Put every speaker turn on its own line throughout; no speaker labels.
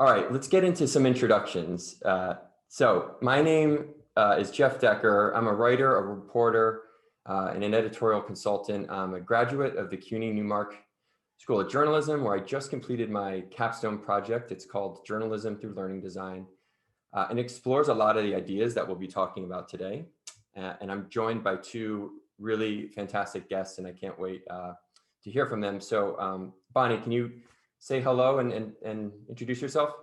All right, let's get into some introductions. So my name is Jeff Decker. I'm a writer, a reporter, and an editorial consultant. I'm a graduate of the CUNY Newmark School of Journalism, where I just completed my capstone project. It's called Journalism Through Learning Design, and explores a lot of the ideas that we'll be talking about today. And I'm joined by two really fantastic guests, and I can't wait to hear from them. So Bonni, can you say hello and introduce yourself?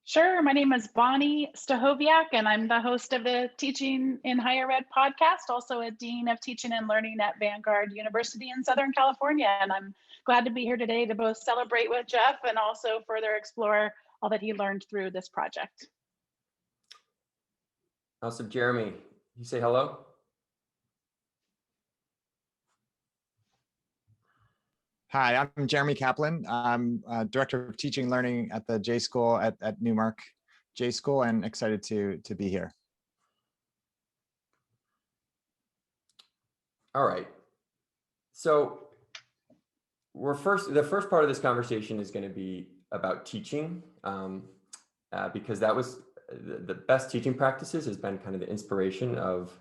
Sure. My name is Bonni Stachowiak, and I'm the host of the Teaching in Higher Ed podcast, also a Dean of Teaching and Learning at Vanguard University in Southern California. And I'm glad to be here today to both celebrate with Jeff and also further explore all that he learned through this project.
Awesome. Jeremy, you say hello?
Hi, I'm Jeremy Caplan. I'm Director of Teaching and Learning at the J School at Newmark J School, and excited to be here.
All right. So the first part of this conversation is going to be about teaching, because that was the best teaching practices has been kind of the inspiration of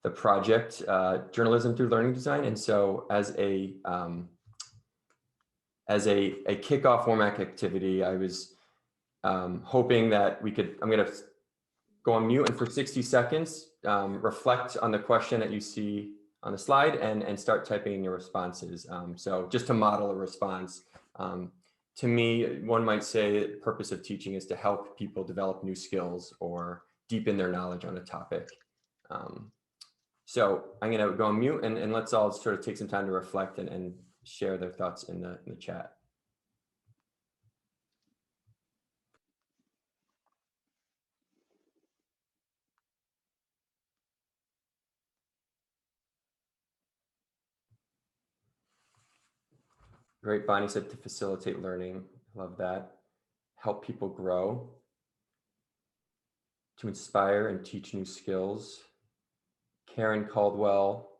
the project, Journalism Through Learning Design. And so as a kickoff warm-up activity, I was hoping that I'm going to go on mute and for 60 seconds, reflect on the question that you see on the slide and start typing in your responses. So just to model a response, to me, one might say the purpose of teaching is to help people develop new skills or deepen their knowledge on a topic. So I'm going to go on mute and let's all sort of take some time to reflect and share their thoughts in the chat. Great. Bonni said to facilitate learning. Love that. Help people grow. To inspire and teach new skills. Karen Caldwell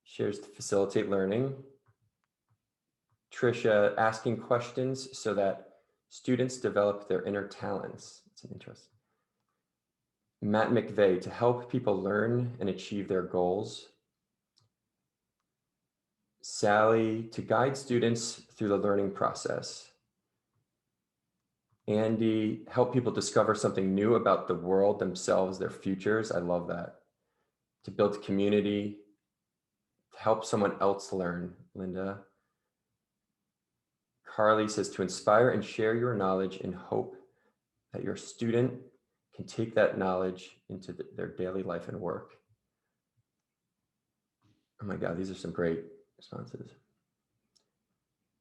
shares to facilitate learning. Trisha, asking questions so that students develop their inner talents. It's an interest. Matt McVeigh, to help people learn and achieve their goals. Sally, to guide students through the learning process. Andy, help people discover something new about the world, themselves, their futures. I love that. To build community, to help someone else learn. Linda. Carly says to inspire and share your knowledge in hope that your student can take that knowledge into their daily life and work. Oh my God, these are some great responses.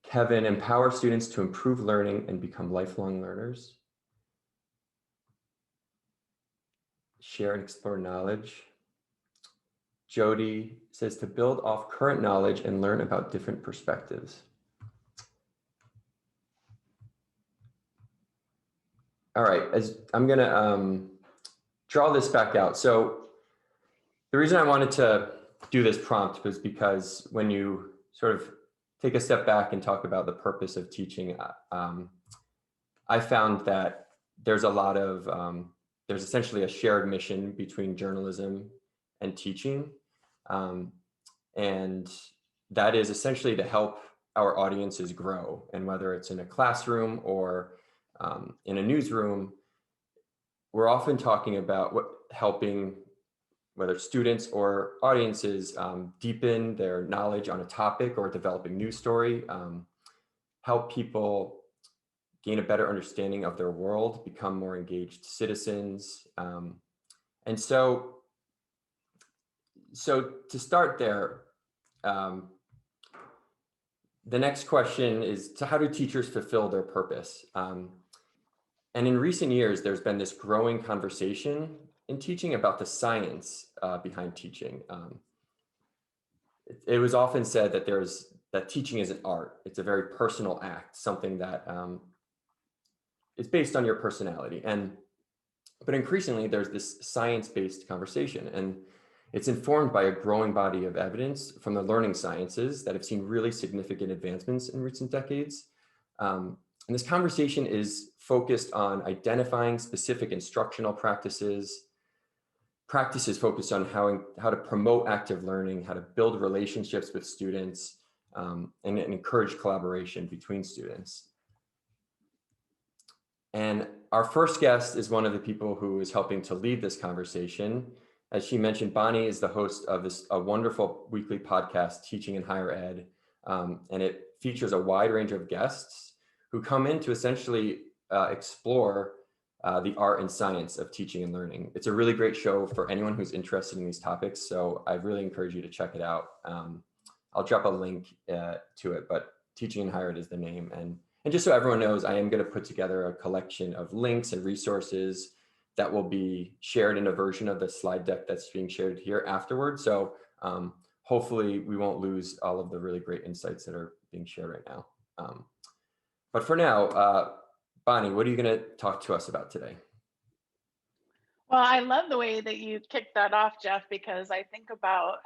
Kevin, empower students to improve learning and become lifelong learners. Share and explore knowledge. Jody says to build off current knowledge and learn about different perspectives. All right, as I'm gonna draw this back out. So the reason I wanted to do this prompt was because when you sort of take a step back and talk about the purpose of teaching, I found that there's a lot of, there's essentially a shared mission between journalism and teaching. And that is essentially to help our audiences grow. And whether it's in a classroom or in a newsroom, we're often talking about helping whether students or audiences deepen their knowledge on a topic or developing news story, help people gain a better understanding of their world, become more engaged citizens. And so to start there, the next question is, so how do teachers fulfill their purpose? And in recent years, there's been this growing conversation in teaching about the science behind teaching. It was often said that teaching is an art. It's a very personal act, something that is based on your personality. But increasingly, there's this science-based conversation, and it's informed by a growing body of evidence from the learning sciences that have seen really significant advancements in recent decades. And this conversation is focused on identifying specific instructional practices focused on how to promote active learning, how to build relationships with students, and encourage collaboration between students. And our first guest is one of the people who is helping to lead this conversation. As she mentioned, Bonni is the host of a wonderful weekly podcast, Teaching in Higher Ed, and it features a wide range of guests who come in to essentially explore the art and science of teaching and learning. It's a really great show for anyone who's interested in these topics, so I really encourage you to check it out. I'll drop a link to it, but Teaching in Higher Ed is the name. And just so everyone knows, I am going to put together a collection of links and resources that will be shared in a version of the slide deck that's being shared here afterward. So hopefully we won't lose all of the really great insights that are being shared right now. But for now, Bonni, what are you going to talk to us about today?
Well, I love the way that you kicked that off, Jeff, because I think about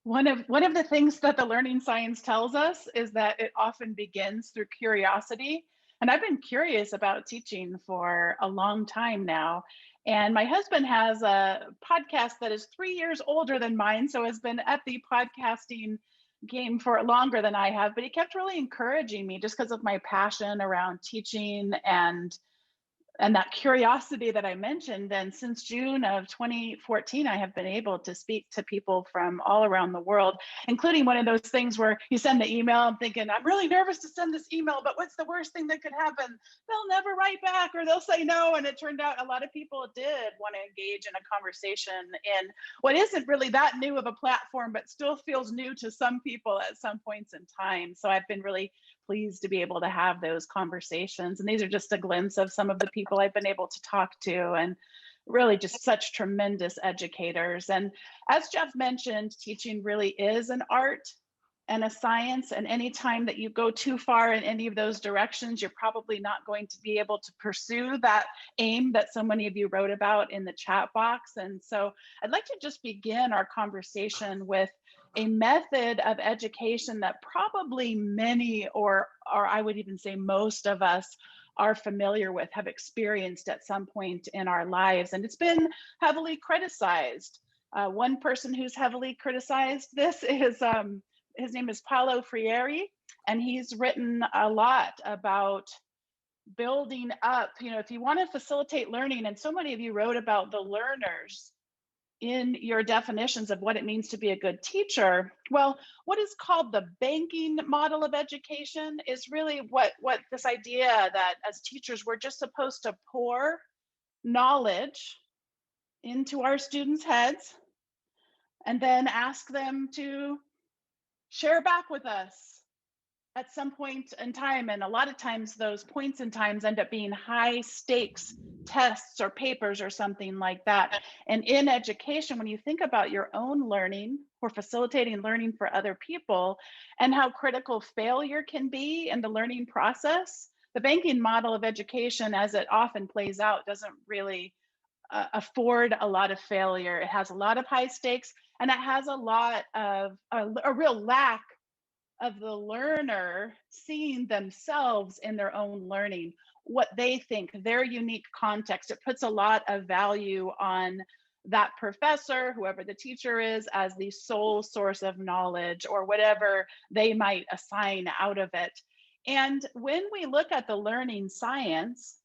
one of the things that the learning science tells us is that it often begins through curiosity. And I've been curious about teaching for a long time now. And my husband has a podcast that is 3 years older than mine, so has been at the podcasting game for longer than I have, but he kept really encouraging me just because of my passion around teaching and that curiosity that I mentioned. And since June of 2014, I have been able to speak to people from all around the world, including one of those things where you send the email, I'm thinking, I'm really nervous to send this email, but what's the worst thing that could happen? They'll never write back or they'll say no. And it turned out a lot of people did want to engage in a conversation in what isn't really that new of a platform, but still feels new to some people at some points in time. So I've been really pleased to be able to have those conversations. And these are just a glimpse of some of the people I've been able to talk to, and really just such tremendous educators. And as Jeff mentioned, teaching really is an art and a science. And anytime that you go too far in any of those directions, you're probably not going to be able to pursue that aim that so many of you wrote about in the chat box. And so I'd like to just begin our conversation with a method of education that probably many, or I would even say most of us, are familiar with, have experienced at some point in our lives. And it's been heavily criticized. One person who's heavily criticized this is, his name is Paulo Freire, and he's written a lot about building up, if you want to facilitate learning, and so many of you wrote about the learners in your definitions of what it means to be a good teacher. Well, what is called the banking model of education is really what this idea that as teachers, we're just supposed to pour knowledge into our students' heads and then ask them to share back with us at some point in time. And a lot of times those points in times end up being high stakes tests or papers or something like that. And in education, when you think about your own learning or facilitating learning for other people and how critical failure can be in the learning process, the banking model of education, as it often plays out, doesn't really afford a lot of failure. It has a lot of high stakes, and it has a lot of a real lack of the learner seeing themselves in their own learning, what they think, their unique context. It puts a lot of value on that professor, whoever the teacher is, as the sole source of knowledge or whatever they might assign out of it. And when we look at the learning science,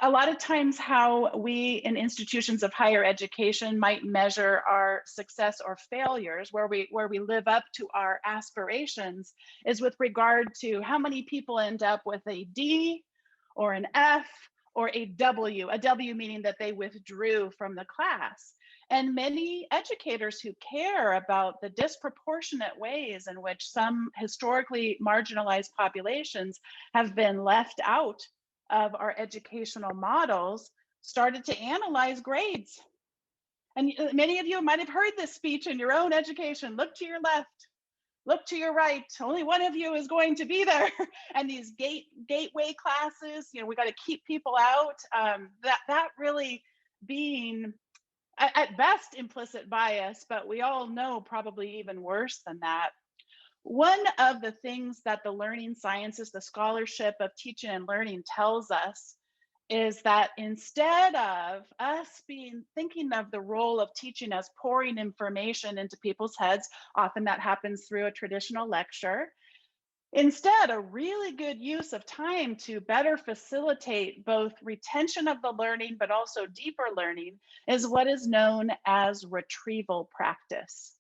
a lot of times how we in institutions of higher education might measure our success or failures, where we live up to our aspirations, is with regard to how many people end up with a D or an F or a W meaning that they withdrew from the class. And many educators who care about the disproportionate ways in which some historically marginalized populations have been left out of our educational models started to analyze grades. And many of you might have heard this speech in your own education. Look to your left, look to your right. Only one of you is going to be there. And these gateway classes, we got to keep people out. That really being at best implicit bias, but we all know probably even worse than that. One of the things that the learning sciences, the scholarship of teaching and learning tells us is that instead of us thinking of the role of teaching as pouring information into people's heads, often that happens through a traditional lecture. Instead, a really good use of time to better facilitate both retention of the learning, but also deeper learning, is what is known as retrieval practice.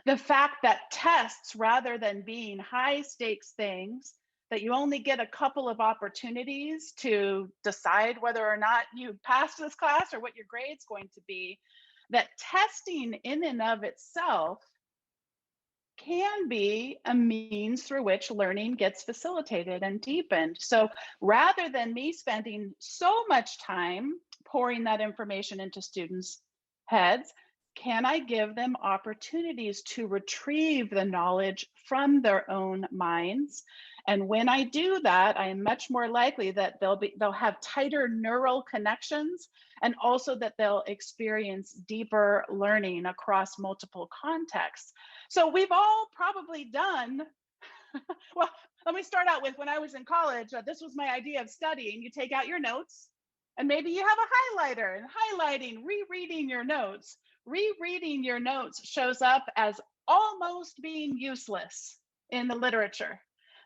The fact that tests, rather than being high stakes things, that you only get a couple of opportunities to decide whether or not you passed this class or what your grade's going to be, that testing in and of itself can be a means through which learning gets facilitated and deepened. So rather than me spending so much time pouring that information into students' heads, can I give them opportunities to retrieve the knowledge from their own minds? And when I do that, I am much more likely that they'll have tighter neural connections, and also that they'll experience deeper learning across multiple contexts. So we've all probably done, well, let me start out with when I was in college, this was my idea of studying. You take out your notes, and maybe you have a highlighter, and highlighting, rereading your notes. Rereading your notes shows up as almost being useless in the literature.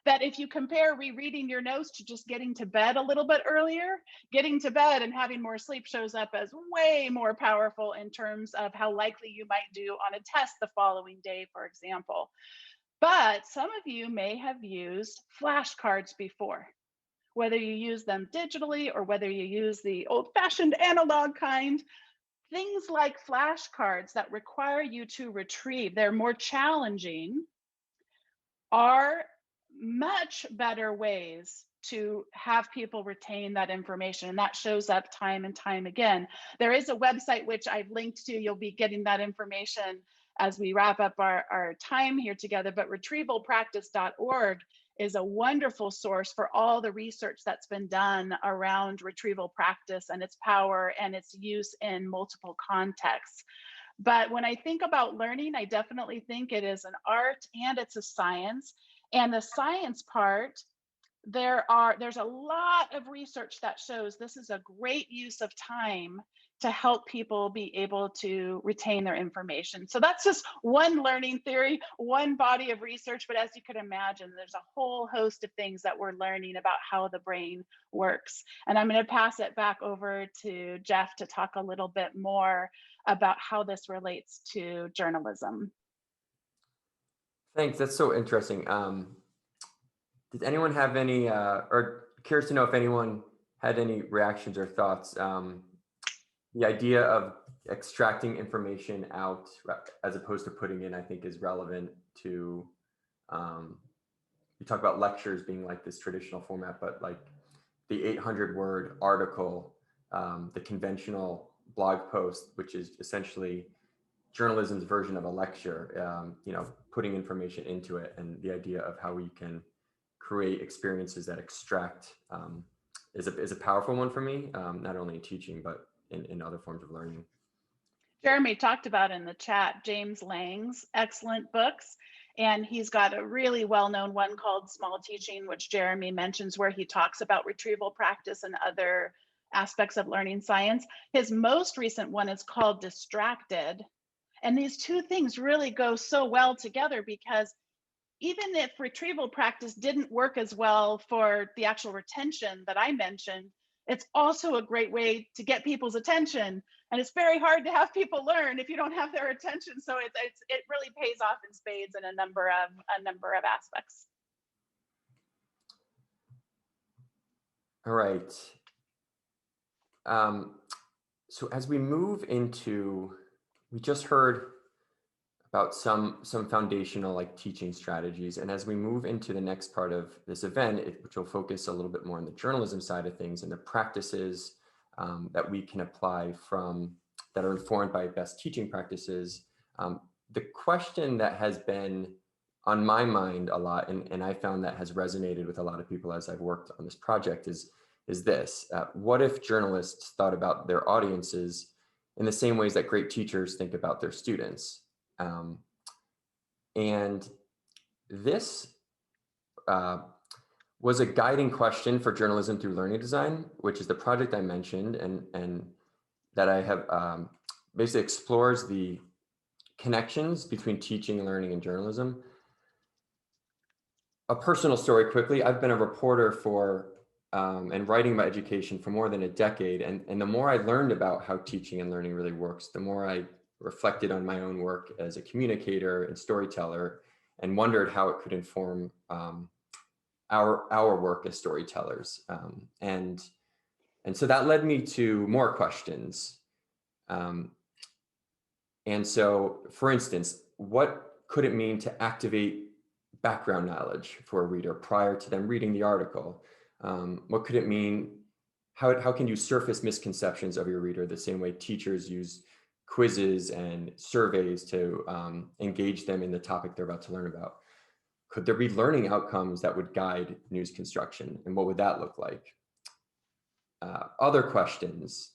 That if you compare rereading your notes to just getting to bed a little bit earlier, getting to bed and having more sleep shows up as way more powerful in terms of how likely you might do on a test the following day, for example. But some of you may have used flashcards before, whether you use them digitally or whether you use the old-fashioned analog kind. Things like flashcards that require you to retrieve, they're more challenging, are much better ways to have people retain that information. And that shows up time and time again. There is a website which I've linked to. You'll be getting that information as we wrap up our time here together, but retrievalpractice.org is a wonderful source for all the research that's been done around retrieval practice and its power and its use in multiple contexts. But when I think about learning, I definitely think it is an art and it's a science. And the science part, there's a lot of research that shows this is a great use of time to help people be able to retain their information. So that's just one learning theory, one body of research, but as you could imagine, there's a whole host of things that we're learning about how the brain works. And I'm going to pass it back over to Jeff to talk a little bit more about how this relates to journalism.
Thanks, that's so interesting. Did anyone have any, or curious to know if anyone had any reactions or thoughts? The idea of extracting information out as opposed to putting in, I think, is relevant to, you talk about lectures being like this traditional format, but like the 800-word article, the conventional blog post, which is essentially journalism's version of a lecture, you know, putting information into it, and the idea of how we can create experiences that extract is a powerful one for me, not only in teaching, but in other forms of learning.
Jeremy talked about in the chat James Lang's excellent books, and he's got a really well-known one called Small Teaching, which Jeremy mentions, where he talks about retrieval practice and other aspects of learning science. His most recent one is called Distracted. And these two things really go so well together, because even if retrieval practice didn't work as well for the actual retention that I mentioned, it's also a great way to get people's attention. And it's very hard to have people learn if you don't have their attention. So it really pays off in spades in a number of aspects.
All right. So as we move into, we just heard about some foundational like teaching strategies. And as we move into the next part of this event, which will focus a little bit more on the journalism side of things and the practices that we can apply that are informed by best teaching practices, the question that has been on my mind a lot, and I found that has resonated with a lot of people as I've worked on this project, is this: what if journalists thought about their audiences in the same ways that great teachers think about their students? And this was a guiding question for journalism through learning design, which is the project I mentioned, and that I have basically explores the connections between teaching, learning, and journalism. A personal story quickly, I've been a reporter for and writing about education for more than a decade. And the more I learned about how teaching and learning really works, the more I reflected on my own work as a communicator and storyteller and wondered how it could inform our work as storytellers. And so that led me to more questions. And so, for instance, what could it mean to activate background knowledge for a reader prior to them reading the article? What could it mean? How can you surface misconceptions of your reader the same way teachers use quizzes and surveys to engage them in the topic they're about to learn about? Could there be learning outcomes that would guide news construction, and what would that look like? Other questions,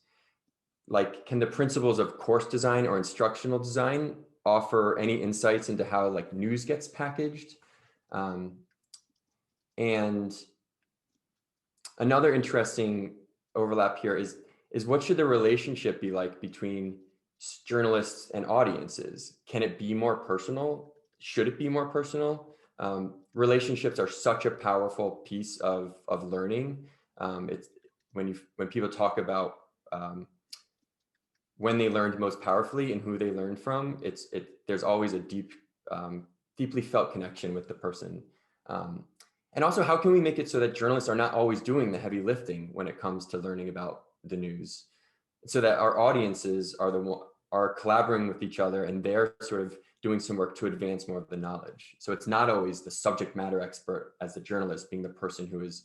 like, can the principles of course design or instructional design offer any insights into how like news gets packaged? And another interesting overlap here is what should the relationship be like between journalists and audiences? Can it be more personal? Should it be more personal? Relationships are such a powerful piece of learning. It's when people talk about when they learned most powerfully and who they learned from, there's always a deeply felt connection with the person. And also, how can we make it so that journalists are not always doing the heavy lifting when it comes to learning about the news, so that our audiences are collaborating with each other and they're sort of doing some work to advance more of the knowledge. So it's not always the subject matter expert as the journalist being the person who is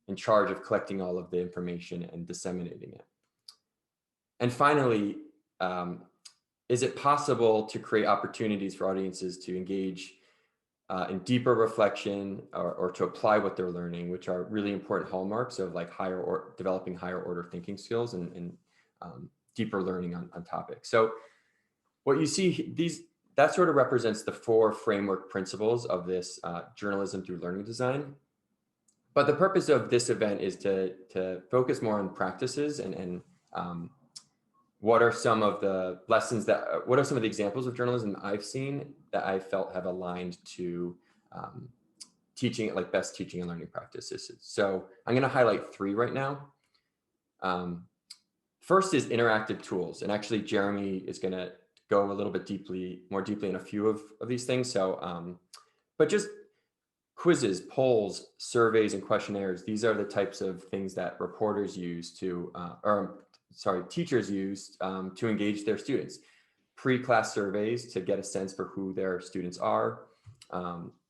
in charge of collecting all of the information and disseminating it. And finally, is it possible to create opportunities for audiences to engage in deeper reflection or to apply what they're learning, which are really important hallmarks of like developing higher order thinking skills and deeper learning on topics. So what you see, that sort of represents the 4 framework principles of this journalism through learning design. But the purpose of this event is to focus more on practices and what are some of the lessons what are some of the examples of journalism I've seen that I felt have aligned to teaching, like best teaching and learning practices. So I'm going to highlight 3 right now. First is interactive tools. And actually, Jeremy is going to go a little bit more deeply in a few of these things. So, but just quizzes, polls, surveys, and questionnaires. These are the types of things that reporters use teachers use to engage their students. Pre-class surveys to get a sense for who their students are,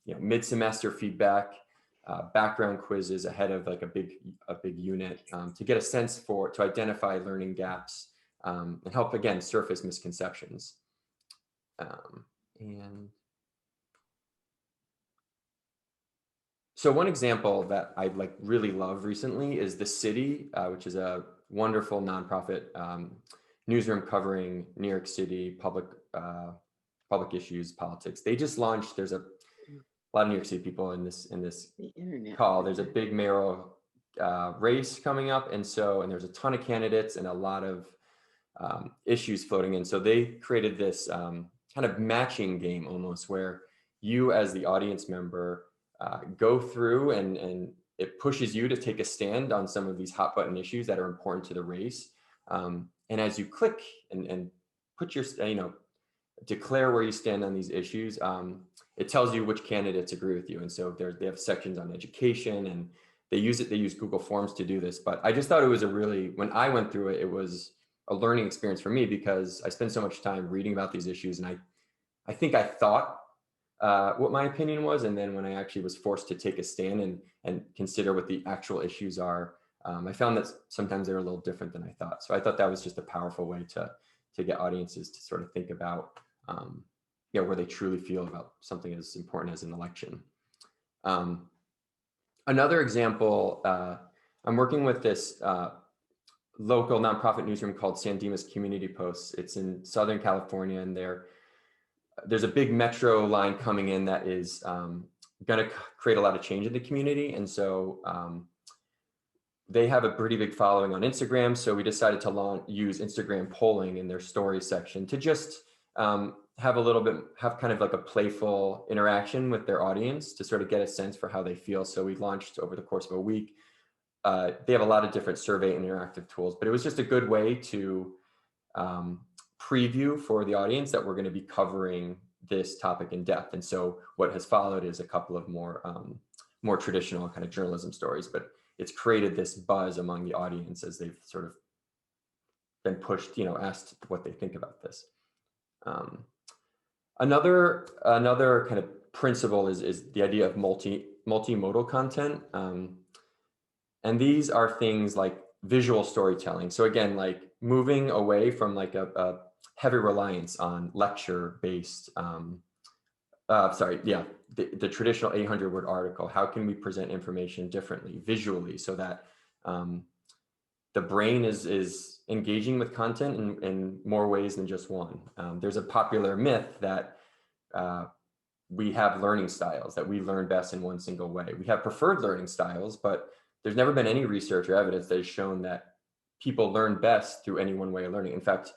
mid-semester feedback, background quizzes ahead of like a big unit to get a sense to identify learning gaps and help, again, surface misconceptions. And so one example that I really love recently is The City, which is a wonderful nonprofit newsroom covering New York City public issues, politics. They just launched. There's a lot of New York City people in this call. There's a big mayoral race coming up, and there's a ton of candidates and a lot of issues floating in. So they created this kind of matching game almost, where you as the audience member go through and it pushes you to take a stand on some of these hot button issues that are important to the race. And as you click and put your, declare where you stand on these issues, it tells you which candidates agree with you. And so they have sections on education, and they use Google Forms to do this. But I just thought it was when I went through it, it was a learning experience for me, because I spent so much time reading about these issues. And I think I thought what my opinion was. And then when I actually was forced to take a stand and consider what the actual issues are, I found that sometimes they're a little different than I thought. So I thought that was just a powerful way to get audiences to sort of think about where they truly feel about something as important as an election. Another example, I'm working with this local nonprofit newsroom called San Dimas Community Post. It's in Southern California, and they're there's a big metro line coming in that is going to create a lot of change in the community. And so they have a pretty big following on Instagram. So we decided to use Instagram polling in their story section to just have kind of like a playful interaction with their audience to sort of get a sense for how they feel. So we launched over the course of a week. They have a lot of different survey and interactive tools, but it was just a good way to preview for the audience that we're going to be covering this topic in depth. And so what has followed is a couple of more traditional kind of journalism stories, but it's created this buzz among the audience as they've sort of been pushed, asked what they think about this. Another kind of principle is the idea of multimodal content. And these are things like visual storytelling. So again, like moving away from like a heavy reliance on lecture-based, the traditional 800-word article. How can we present information differently, visually, so that the brain is engaging with content in more ways than just one. There's a popular myth that we have learning styles, that we learn best in one single way. We have preferred learning styles, but there's never been any research or evidence that has shown that people learn best through any one way of learning. In fact,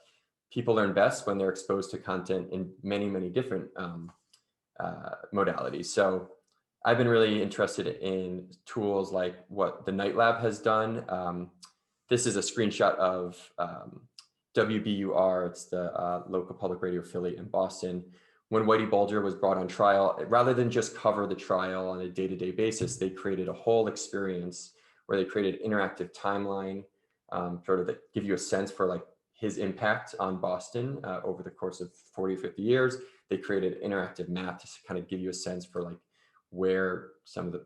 people learn best when they're exposed to content in many, many different modalities. So I've been really interested in tools like what the Night Lab has done. This is a screenshot of WBUR, it's the local public radio affiliate in Boston. When Whitey Bulger was brought on trial, rather than just cover the trial on a day-to-day basis, they created a whole experience where they created interactive timeline, sort of that give you a sense for like his impact on Boston over the course of 40 or 50 years. They created interactive map to kind of give you a sense for like where some of the,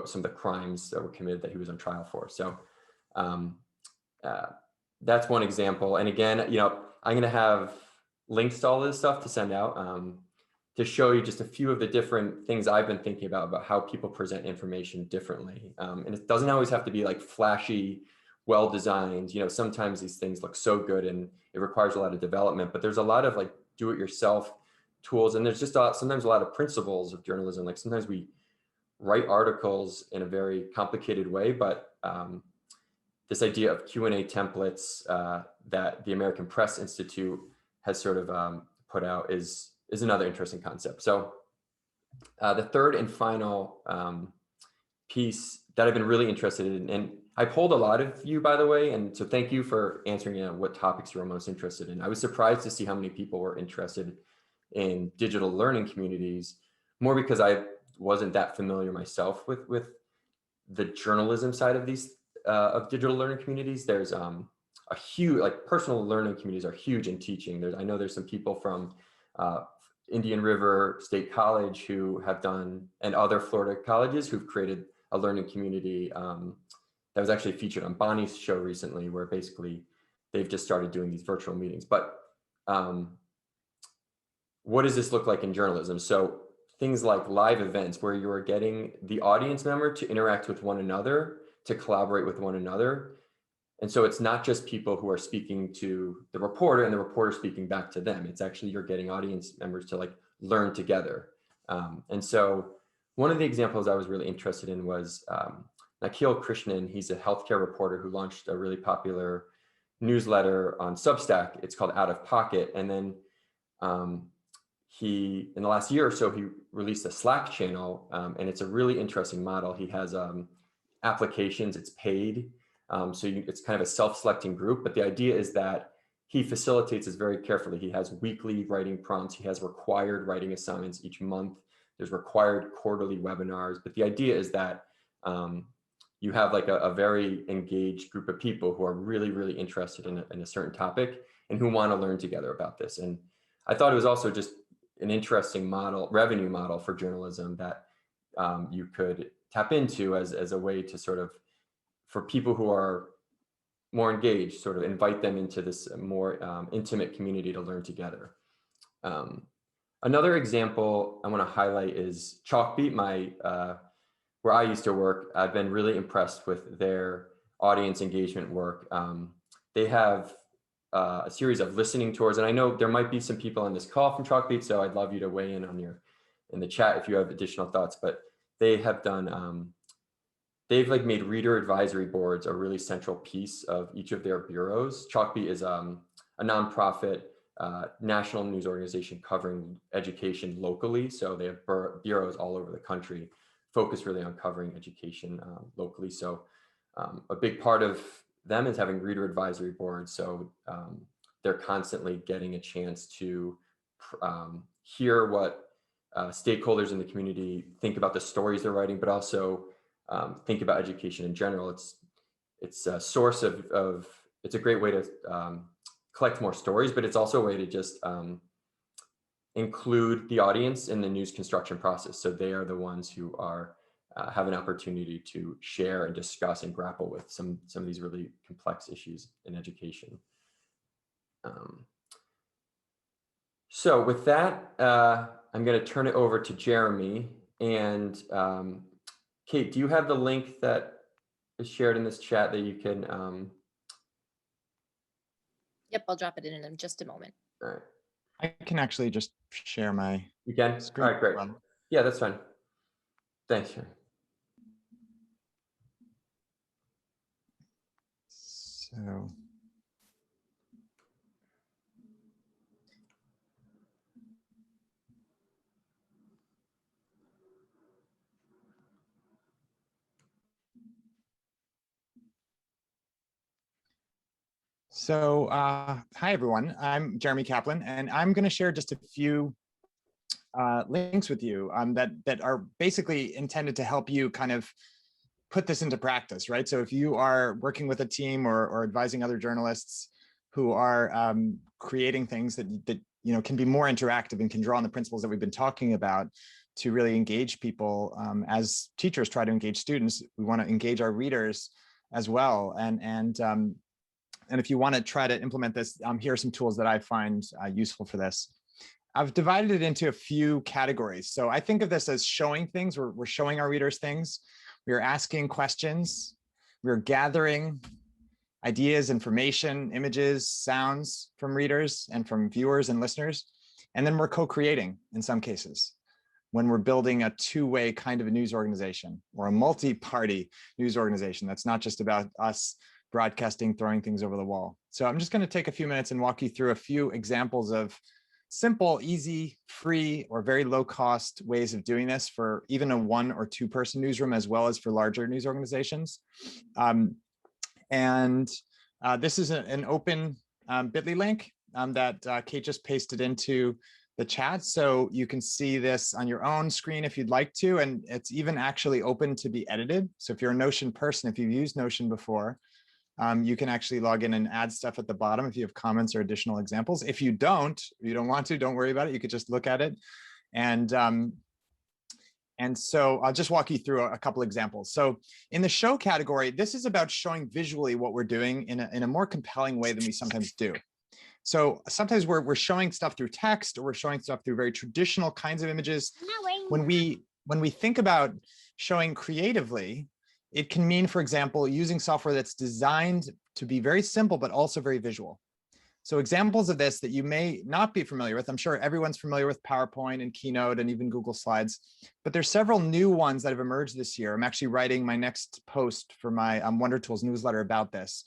some of the crimes that were committed that he was on trial for. So that's one example. And again, I'm going to have links to all this stuff to send out to show you just a few of the different things I've been thinking about how people present information differently. And it doesn't always have to be like flashy, well-designed. Sometimes these things look so good and it requires a lot of development, but there's a lot of like do-it-yourself tools. And there's just sometimes a lot of principles of journalism. Like sometimes we write articles in a very complicated way, but this idea of Q&A templates that the American Press Institute has sort of put out is another interesting concept. So the third and final piece that I've been really interested in, and I polled a lot of you, by the way, and so thank you for answering what topics you were most interested in. I was surprised to see how many people were interested in digital learning communities, more because I wasn't that familiar myself with the journalism side of these of digital learning communities. There's a huge, like personal learning communities are huge in teaching. I know there's some people from Indian River State College who have done, and other Florida colleges who've created a learning community that was actually featured on Bonni's show recently, where basically they've just started doing these virtual meetings. But what does this look like in journalism? So things like live events where you're getting the audience member to interact with one another, to collaborate with one another. And so it's not just people who are speaking to the reporter and the reporter speaking back to them. It's actually you're getting audience members to like learn together. And so one of the examples I was really interested in was Nikhil Krishnan. He's a healthcare reporter who launched a really popular newsletter on Substack. It's called Out of Pocket. And then he, in the last year or so, he released a Slack channel, and it's a really interesting model. He has applications, it's paid. It's kind of a self-selecting group, but the idea is that he facilitates this very carefully. He has weekly writing prompts. He has required writing assignments each month. There's required quarterly webinars, but the idea is that you have like a very engaged group of people who are really, really interested in a certain topic and who want to learn together about this. And I thought it was also just an interesting revenue model for journalism that you could tap into as a way to sort of, for people who are more engaged, sort of invite them into this more intimate community to learn together. Another example I want to highlight is Chalkbeat, where I used to work. I've been really impressed with their audience engagement work. They have a series of listening tours. And I know there might be some people on this call from Chalkbeat, so I'd love you to weigh in in the chat if you have additional thoughts. But they have done, they've like made reader advisory boards a really central piece of each of their bureaus. Chalkbeat is a nonprofit national news organization covering education locally. So they have bureaus all over the country, focused really on covering education locally. So a big part of them is having reader advisory boards. So they're constantly getting a chance to hear what stakeholders in the community think about the stories they're writing, but also think about education in general. It's a source of it's a great way to collect more stories, but it's also a way to just include the audience in the news construction process. So they are the ones who are have an opportunity to share and discuss and grapple with some of these really complex issues in education. So with that, I'm going to turn it over to Jeremy. And Kate, do you have the link that is shared in this chat that you can?
Yep, I'll drop it in just a moment.
All right.
I can actually just share my
You can?
screen.
All right, great. Yeah, that's fine. Thanks.
So hi, everyone. I'm Jeremy Caplan, and I'm going to share just a few links with you that are basically intended to help you kind of put this into practice, right? So if you are working with a team or advising other journalists who are creating things that can be more interactive and can draw on the principles that we've been talking about to really engage people, as teachers try to engage students, we want to engage our readers as well. And if you want to try to implement this, here are some tools that I find useful for this. I've divided it into a few categories. So I think of this as showing things. We're showing our readers things. We're asking questions. We're gathering ideas, information, images, sounds from readers and from viewers and listeners. And then we're co-creating in some cases when we're building a two-way kind of a news organization or a multi-party news organization. That's not just about us broadcasting, throwing things over the wall. So I'm just going to take a few minutes and walk you through a few examples of simple, easy, free, or very low cost ways of doing this for even a 1 or 2 person newsroom, as well as for larger news organizations. This is an open bit.ly link that Kate just pasted into the chat. So you can see this on your own screen if you'd like to, and it's even actually open to be edited. So if you're a Notion person, if you've used Notion before, you can actually log in and add stuff at the bottom if you have comments or additional examples. If you don't want to, don't worry about it. You could just look at it. And so I'll just walk you through a couple examples. So in the show category, this is about showing visually what we're doing in a more compelling way than we sometimes do. So sometimes we're showing stuff through text, or we're showing stuff through very traditional kinds of images. When we think about showing creatively, it can mean, for example, using software that's designed to be very simple, but also very visual. So examples of this that you may not be familiar with, I'm sure everyone's familiar with PowerPoint and Keynote and even Google Slides, but there's several new ones that have emerged this year. I'm actually writing my next post for my Wonder Tools newsletter about this.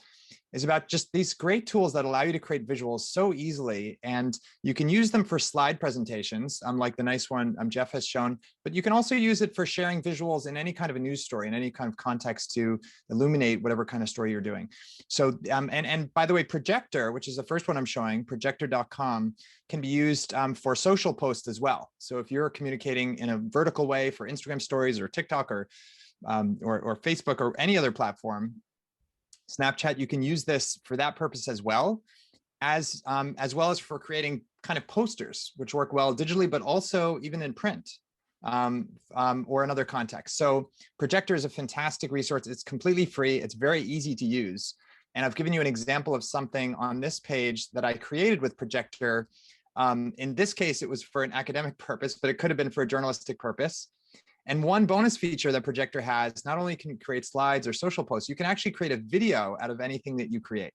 Is about just these great tools that allow you to create visuals so easily, and you can use them for slide presentations, like the nice one Jeff has shown, but you can also use it for sharing visuals in any kind of a news story, in any kind of context to illuminate whatever kind of story you're doing. So, and by the way, Projector, which is the first one I'm showing, projector.com, can be used for social posts as well. So if you're communicating in a vertical way for Instagram stories or TikTok or Facebook or any other platform, Snapchat, you can use this for that purpose as well as for creating kind of posters, which work well digitally, but also even in print or in other contexts. So Projector is a fantastic resource. It's completely free. It's very easy to use. And I've given you an example of something on this page that I created with Projector. In this case, it was for an academic purpose, but it could have been for a journalistic purpose. And one bonus feature that Projector has, not only can you create slides or social posts, you can actually create a video out of anything that you create.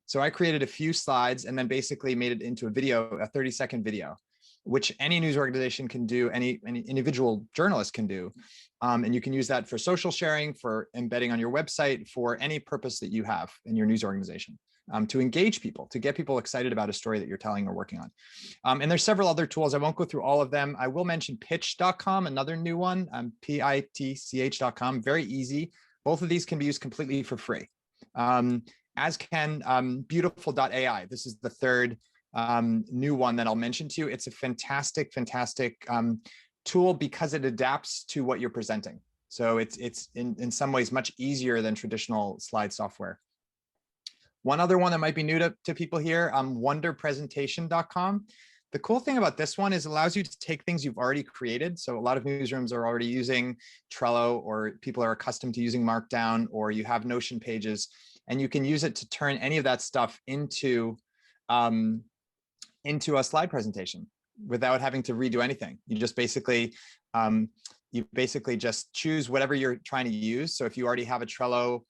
So I created a few slides and then basically made it into a video, a 30-second video, which any news organization can do, any individual journalist can do. And you can use that for social sharing, for embedding on your website, for any purpose that you have in your news organization, to engage people, to get people excited about a story that you're telling or working on. And there's several other tools. I won't go through all of them. I will mention pitch.com, another new one, pitch.com, very easy. Both of these can be used completely for free. As can beautiful.ai. This is the third new one that I'll mention to you. It's a fantastic tool because it adapts to what you're presenting. So it's in some ways much easier than traditional slide software. One other one that might be new to people here, wonderpresentation.com. The cool thing about this one is it allows you to take things you've already created. So a lot of newsrooms are already using Trello, or people are accustomed to using Markdown, or you have Notion pages, and you can use it to turn any of that stuff into a slide presentation without having to redo anything. You just basically just choose whatever you're trying to use. So if you already have a Trello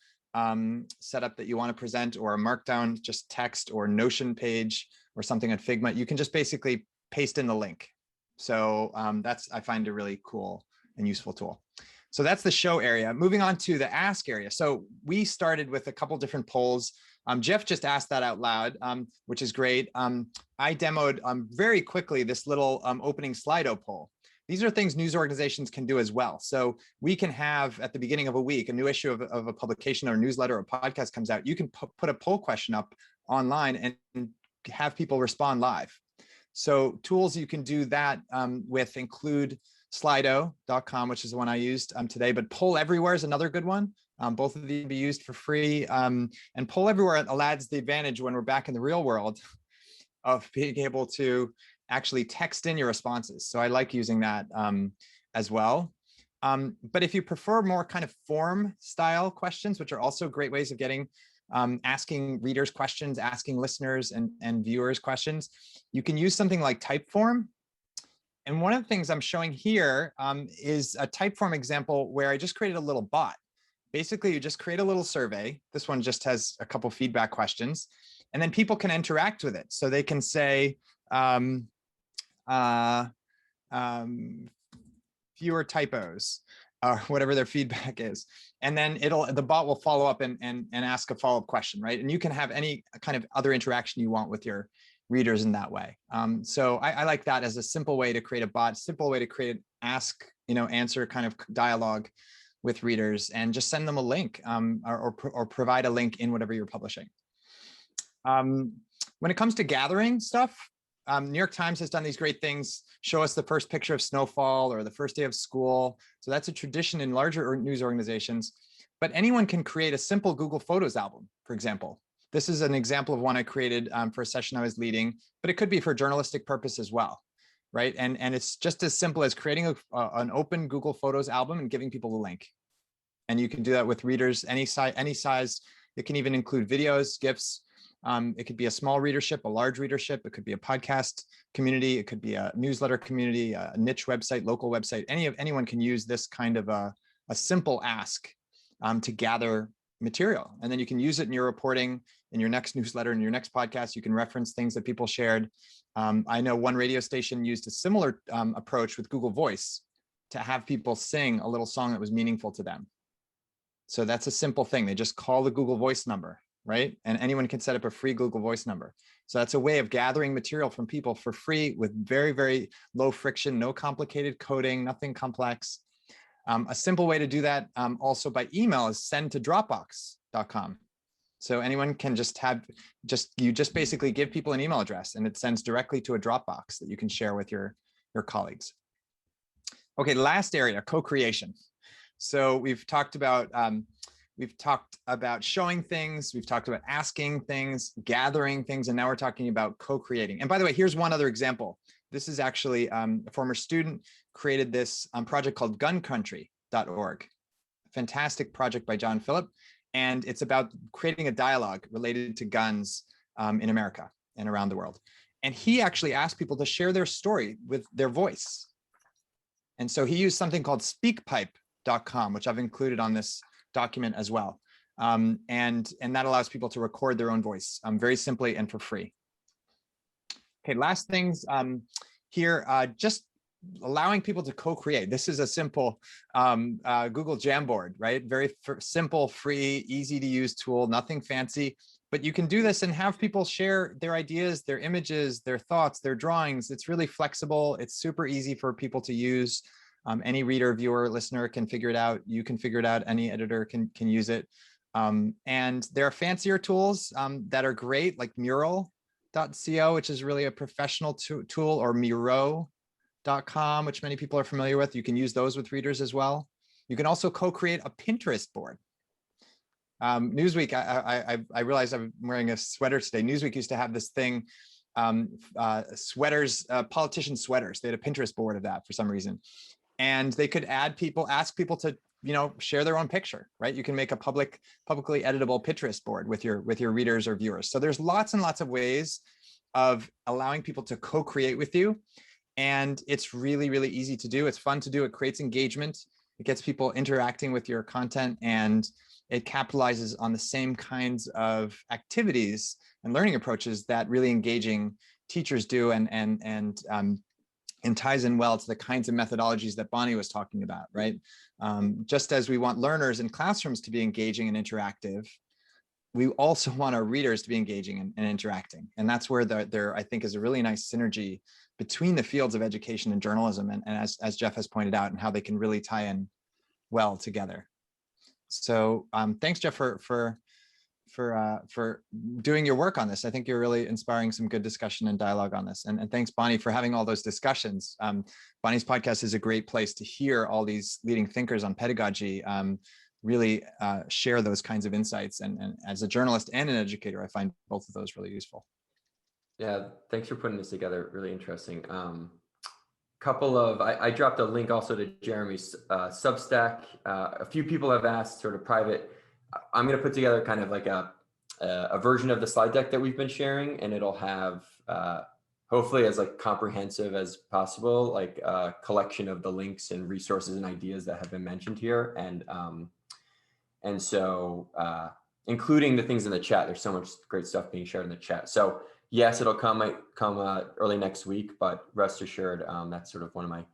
setup that you want to present, or a Markdown, just text, or Notion page, or something on Figma, you can just basically paste in the link. So I find a really cool and useful tool. So that's the show area. Moving on to the ask area. So we started with a couple different polls. Jeff just asked that out loud, which is great. I demoed very quickly this little opening Slido poll. These are things news organizations can do as well. So we can have, at the beginning of a week, a new issue of a publication or a newsletter or a podcast comes out. You can put a poll question up online and have people respond live. So tools you can do that with include slido.com, which is the one I used today, but Poll Everywhere is another good one. Both of these can be used for free. And Poll Everywhere allows the advantage when we're back in the real world of being able to actually text in your responses. So I like using that as well. But if you prefer more kind of form style questions, which are also great ways of getting asking readers questions, asking listeners and viewers questions, you can use something like Typeform. And one of the things I'm showing here is a Typeform example where I just created a little bot. Basically, you just create a little survey. This one just has a couple feedback questions, and then people can interact with it. So they can say, fewer typos, or whatever their feedback is. And then the bot will follow up and ask a follow-up question, right? And you can have any kind of other interaction you want with your readers in that way. So I like that as a simple way to create a bot, simple way to create an ask, answer kind of dialogue with readers, and just send them a link or provide a link in whatever you're publishing. When it comes to gathering stuff, New York Times has done these great things, show us the first picture of snowfall or the first day of school. So that's a tradition in larger news organizations, but anyone can create a simple Google Photos album, for example. This is an example of one I created for a session I was leading, but it could be for journalistic purpose as well, right? And it's just as simple as creating an open Google Photos album and giving people a link. And you can do that with readers any size. It can even include videos, GIFs. It could be a small readership, a large readership. It could be a podcast community. It could be a newsletter community, a niche website, local website. Anyone can use this kind of a simple ask to gather material. And then you can use it in your reporting, in your next newsletter, in your next podcast. You can reference things that people shared. I know one radio station used a similar approach with Google Voice to have people sing a little song that was meaningful to them. So that's a simple thing. They just call the Google Voice number, right? And anyone can set up a free Google Voice number. So that's a way of gathering material from people for free with very, very low friction, no complicated coding, nothing complex. A simple way to do that also by email is send to dropbox.com. So anyone can you basically give people an email address and it sends directly to a Dropbox that you can share with your colleagues. Okay, last area, co-creation. So we've talked about showing things, we've talked about asking things, gathering things, and now we're talking about co-creating. And by the way, here's one other example. This is actually a former student created this project called guncountry.org. Fantastic project by John Phillip. And it's about creating a dialogue related to guns in America and around the world. And he actually asked people to share their story with their voice. And so he used something called speakpipe.com, which I've included on this document as well. And that allows people to record their own voice very simply and for free. Okay, last things here, just allowing people to co-create. This is a simple Google Jamboard, right? Very simple, free, easy to use tool, nothing fancy, but you can do this and have people share their ideas, their images, their thoughts, their drawings. It's really flexible. It's super easy for people to use. Any reader, viewer, listener can figure it out. You can figure it out. Any editor can use it. And there are fancier tools that are great, like Mural.co, which is really a professional tool, or Miro.com, which many people are familiar with. You can use those with readers as well. You can also co-create a Pinterest board. Newsweek, I realized I'm wearing a sweater today. Newsweek used to have this thing, sweaters, politician sweaters. They had a Pinterest board of that for some reason. And they could add people, ask people to, share their own picture, right? You can make a publicly editable Pinterest board with your readers or viewers. So there's lots and lots of ways of allowing people to co-create with you. And it's really, really easy to do. It's fun to do. It creates engagement. It gets people interacting with your content, and it capitalizes on the same kinds of activities and learning approaches that really engaging teachers do, and ties in well to the kinds of methodologies that Bonni was talking about, right? Just as we want learners in classrooms to be engaging and interactive, we also want our readers to be engaging and interacting. And that's where there, I think, is a really nice synergy between the fields of education and journalism, and as Jeff has pointed out, and how they can really tie in well together. So thanks, Jeff, for doing your work on this. I think you're really inspiring some good discussion and dialogue on this. And thanks, Bonni, for having all those discussions. Bonni's podcast is a great place to hear all these leading thinkers on pedagogy really share those kinds of insights. And as a journalist and an educator, I find both of those really useful.
Yeah, thanks for putting this together. Really interesting. I dropped a link also to Jeremy's Substack. A few people have asked sort of private. I'm going to put together kind of like a version of the slide deck that we've been sharing, and it'll have hopefully as like comprehensive as possible, like a collection of the links and resources and ideas that have been mentioned here. And so including the things in the chat, there's so much great stuff being shared in the chat. So yes, it'll come early next week, but rest assured, that's sort of one of my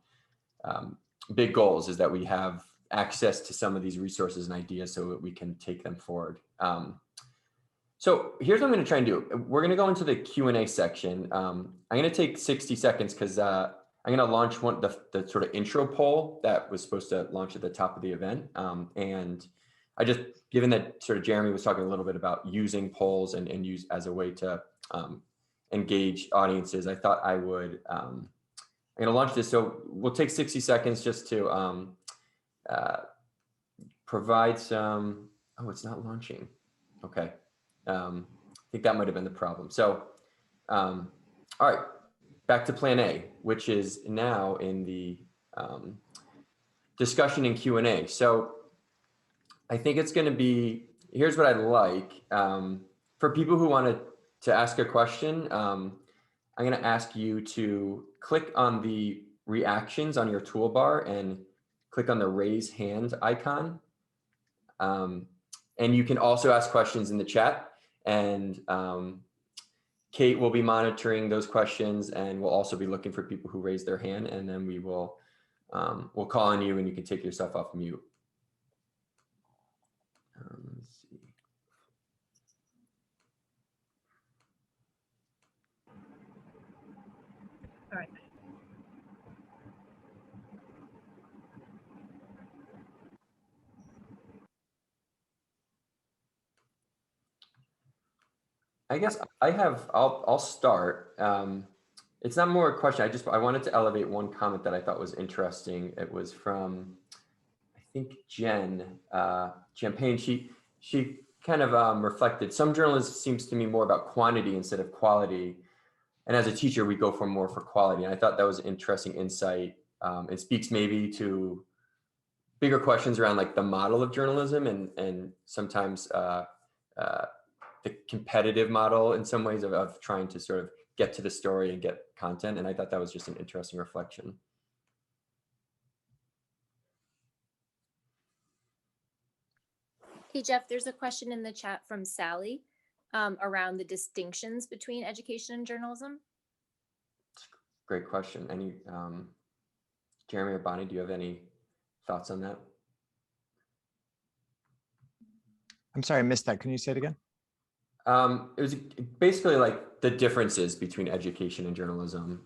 big goals, is that we have access to some of these resources and ideas so that we can take them forward. So here's what I'm going to try and do. We're going to go into the Q&A section. I'm going to take 60 seconds because I'm going to launch the sort of intro poll that was supposed to launch at the top of the event. And I just, given that sort of Jeremy was talking a little bit about using polls and use as a way to engage audiences, I thought I would, I'm going to launch this. So we'll take 60 seconds just to provide some, oh, it's not launching. Okay. I think that might've been the problem. So, all right, back to plan A, which is now in the discussion and Q&A. So I think it's going to be, here's what I'd like. For people who wanted to ask a question, I'm going to ask you to click on the reactions on your toolbar and click on the raise hand icon. And you can also ask questions in the chat, and Kate will be monitoring those questions, and we'll also be looking for people who raise their hand, and then we will we'll call on you and you can take yourself off mute. Let's see.
All right.
I guess I'll start. It's not more a question. I wanted to elevate one comment that I thought was interesting. It was from, I think, Jen Champagne. She kind of reflected, some journalism seems to me more about quantity instead of quality. And as a teacher, we go for more for quality. And I thought that was an interesting insight. It speaks maybe to bigger questions around like the model of journalism and sometimes the competitive model in some ways of trying to sort of get to the story and get content. And I thought that was just an interesting reflection.
Hey, Jeff, there's a question in the chat from Sally around the distinctions between education and journalism.
Great question. Any, Jeremy or Bonni, do you have any thoughts on that?
I'm sorry, I missed that. Can you say it again?
It was basically like the differences between education and journalism.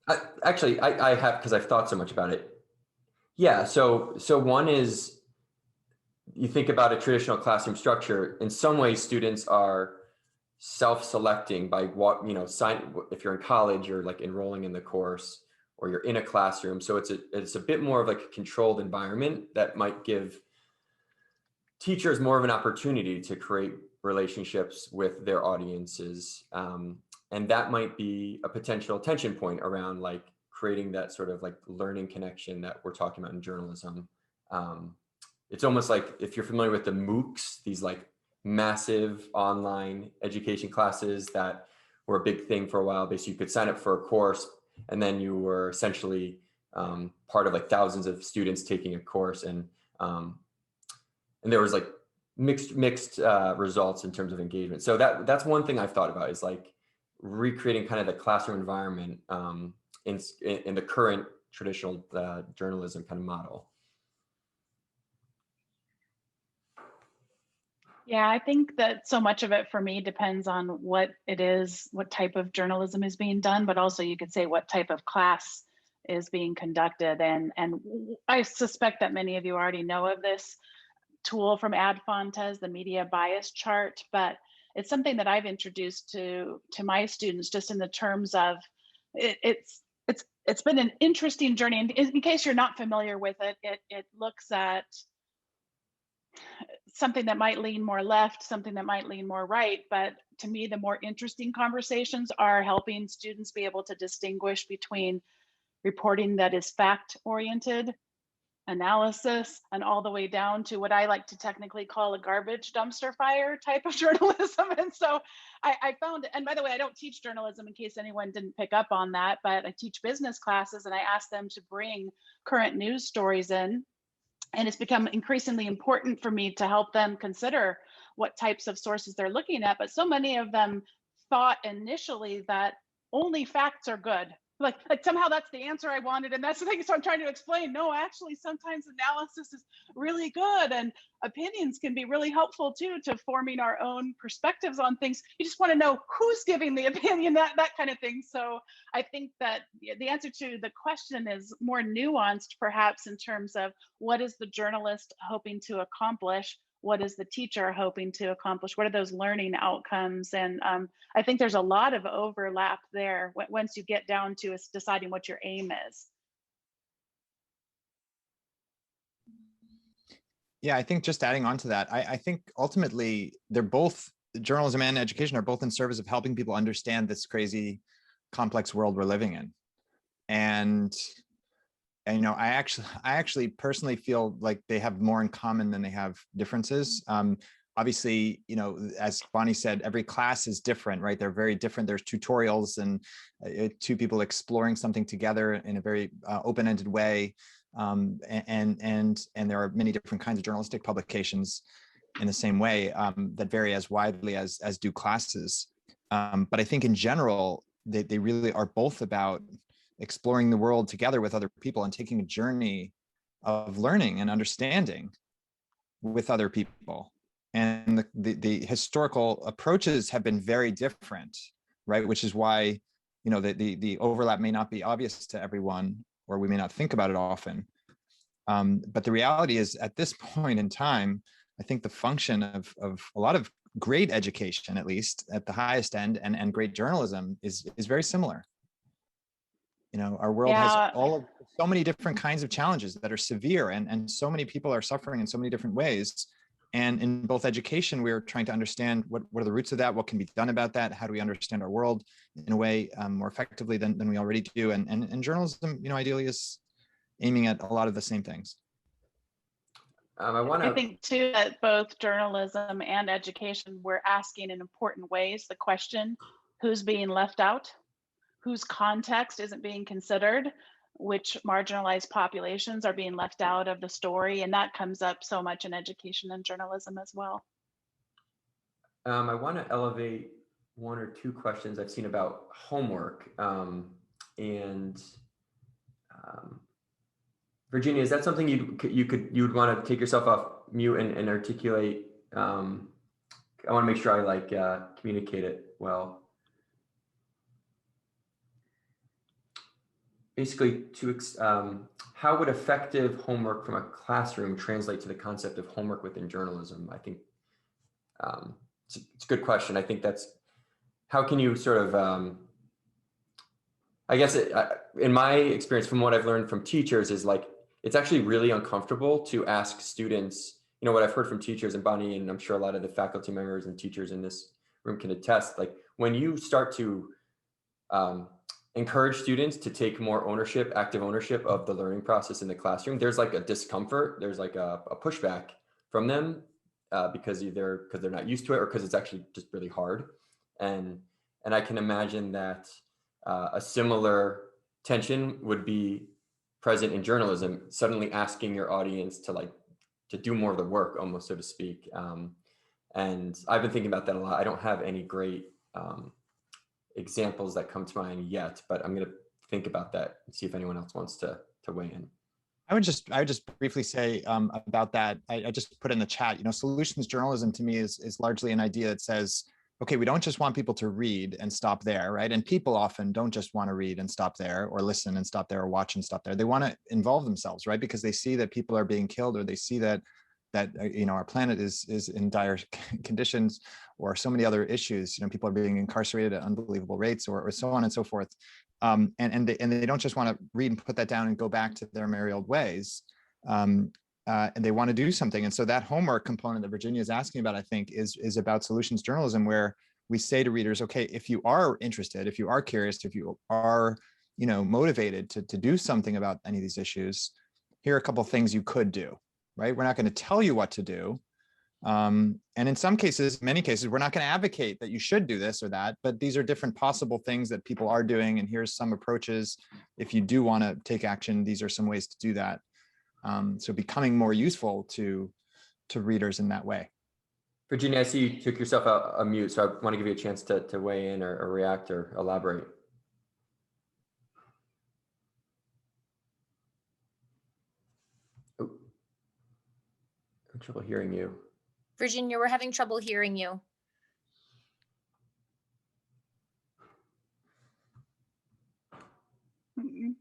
I have, because I've thought so much about it. Yeah, so one is, you think about a traditional classroom structure, in some ways students are self-selecting by what, if you're in college, you're like enrolling in the course, or you're in a classroom. So it's a bit more of like a controlled environment that might give teachers more of an opportunity to create relationships with their audiences. And that might be a potential tension point around like creating that sort of like learning connection that we're talking about in journalism. It's almost like, if you're familiar with the MOOCs, these like massive online education classes that were a big thing for a while. Basically, you could sign up for a course and then you were essentially part of like thousands of students taking a course, and there was like mixed results in terms of engagement. So that's one thing I've thought about, is like recreating kind of the classroom environment in the current traditional journalism kind of model.
Yeah, I think that so much of it for me depends on what it is, what type of journalism is being done, but also you could say what type of class is being conducted. And I suspect that many of you already know of this tool from Ad Fontes, the media bias chart, but it's something that I've introduced to my students, just in the terms of it's been an interesting journey. And in case you're not familiar with it, it looks at something that might lean more left, something that might lean more right. But to me, the more interesting conversations are helping students be able to distinguish between reporting that is fact-oriented, analysis, and all the way down to what I like to technically call a garbage dumpster fire type of journalism. And so I found, and by the way, I don't teach journalism in case anyone didn't pick up on that, but I teach business classes and I ask them to bring current news stories in. And it's become increasingly important for me to help them consider what types of sources they're looking at. But so many of them thought initially that only facts are good. Like somehow that's the answer I wanted. And that's the thing. So I'm trying to explain, no, actually, sometimes analysis is really good and opinions can be really helpful too, to forming our own perspectives on things. You just want to know who's giving the opinion, that kind of thing. So I think that the answer to the question is more nuanced, perhaps, in terms of what is the journalist hoping to accomplish? What is the teacher hoping to accomplish? What are those learning outcomes? And I think there's a lot of overlap there once you get down to deciding what your aim is.
Yeah, I think just adding on to that, I think ultimately they're both, journalism and education are both in service of helping people understand this crazy, complex world we're living in. And I actually personally feel like they have more in common than they have differences. Obviously, as Bonni said, every class is different, right? They're very different. There's tutorials and two people exploring something together in a very open-ended way. And there are many different kinds of journalistic publications in the same way that vary as widely as do classes. But I think in general, they really are both about exploring the world together with other people and taking a journey of learning and understanding with other people. And the historical approaches have been very different, right? Which is why, the overlap may not be obvious to everyone, or we may not think about it often. But the reality is, at this point in time, I think the function of a lot of great education, at least at the highest end, and great journalism is very similar. Our world has so many different kinds of challenges that are severe, and so many people are suffering in so many different ways. And in both education, we're trying to understand what are the roots of that, what can be done about that, how do we understand our world in a way more effectively than we already do. And journalism, ideally is aiming at a lot of the same things.
I think too that both journalism and education, we're asking in important ways the question, who's being left out? Whose context isn't being considered? which marginalized populations are being left out of the story. And that comes up so much in education and journalism as well.
I want to elevate one or two questions I've seen about homework. Virginia, is that something you would want to take yourself off mute and articulate? I want to make sure I communicate it well. Basically, how would effective homework from a classroom translate to the concept of homework within journalism? I think it's a good question. I think that's, how can you sort of, I guess in my experience, from what I've learned from teachers, is like, it's actually really uncomfortable to ask students, what I've heard from teachers, and Bonni, and I'm sure a lot of the faculty members and teachers in this room can attest, like when you start to encourage students to take more ownership, active ownership of the learning process in the classroom, there's like a discomfort, there's like a pushback from them because they're not used to it, or because it's actually just really hard. And I can imagine that a similar tension would be present in journalism, suddenly asking your audience to do more of the work, almost, so to speak. And I've been thinking about that a lot. I don't have any great examples that come to mind yet, but I'm going to think about that and see if anyone else wants to weigh in.
I would just briefly say about that. I just put in the chat, solutions journalism to me is largely an idea that says, okay, we don't just want people to read and stop there, right? And people often don't just want to read and stop there, or listen and stop there, or watch and stop there. They want to involve themselves, right? Because they see that people are being killed, or they see that our planet is in dire conditions, or so many other issues. People are being incarcerated at unbelievable rates, or so on and so forth. And they don't just want to read and put that down and go back to their merry old ways. And they want to do something. And so that homework component that Virginia is asking about, I think, is about solutions journalism, where we say to readers, okay, if you are interested, if you are curious, if you are, motivated to do something about any of these issues, here are a couple of things you could do, right? We're not going to tell you what to do. And in some cases, many cases, we're not going to advocate that you should do this or that, but these are different possible things that people are doing. And here's some approaches. If you do want to take action, these are some ways to do that. So becoming more useful to readers in that way.
Virginia, I see you took yourself out a mute, so I want to give you a chance to weigh in or react or elaborate. Oh, I'm trouble hearing you.
Virginia, we're having trouble hearing you.
Mm-mm.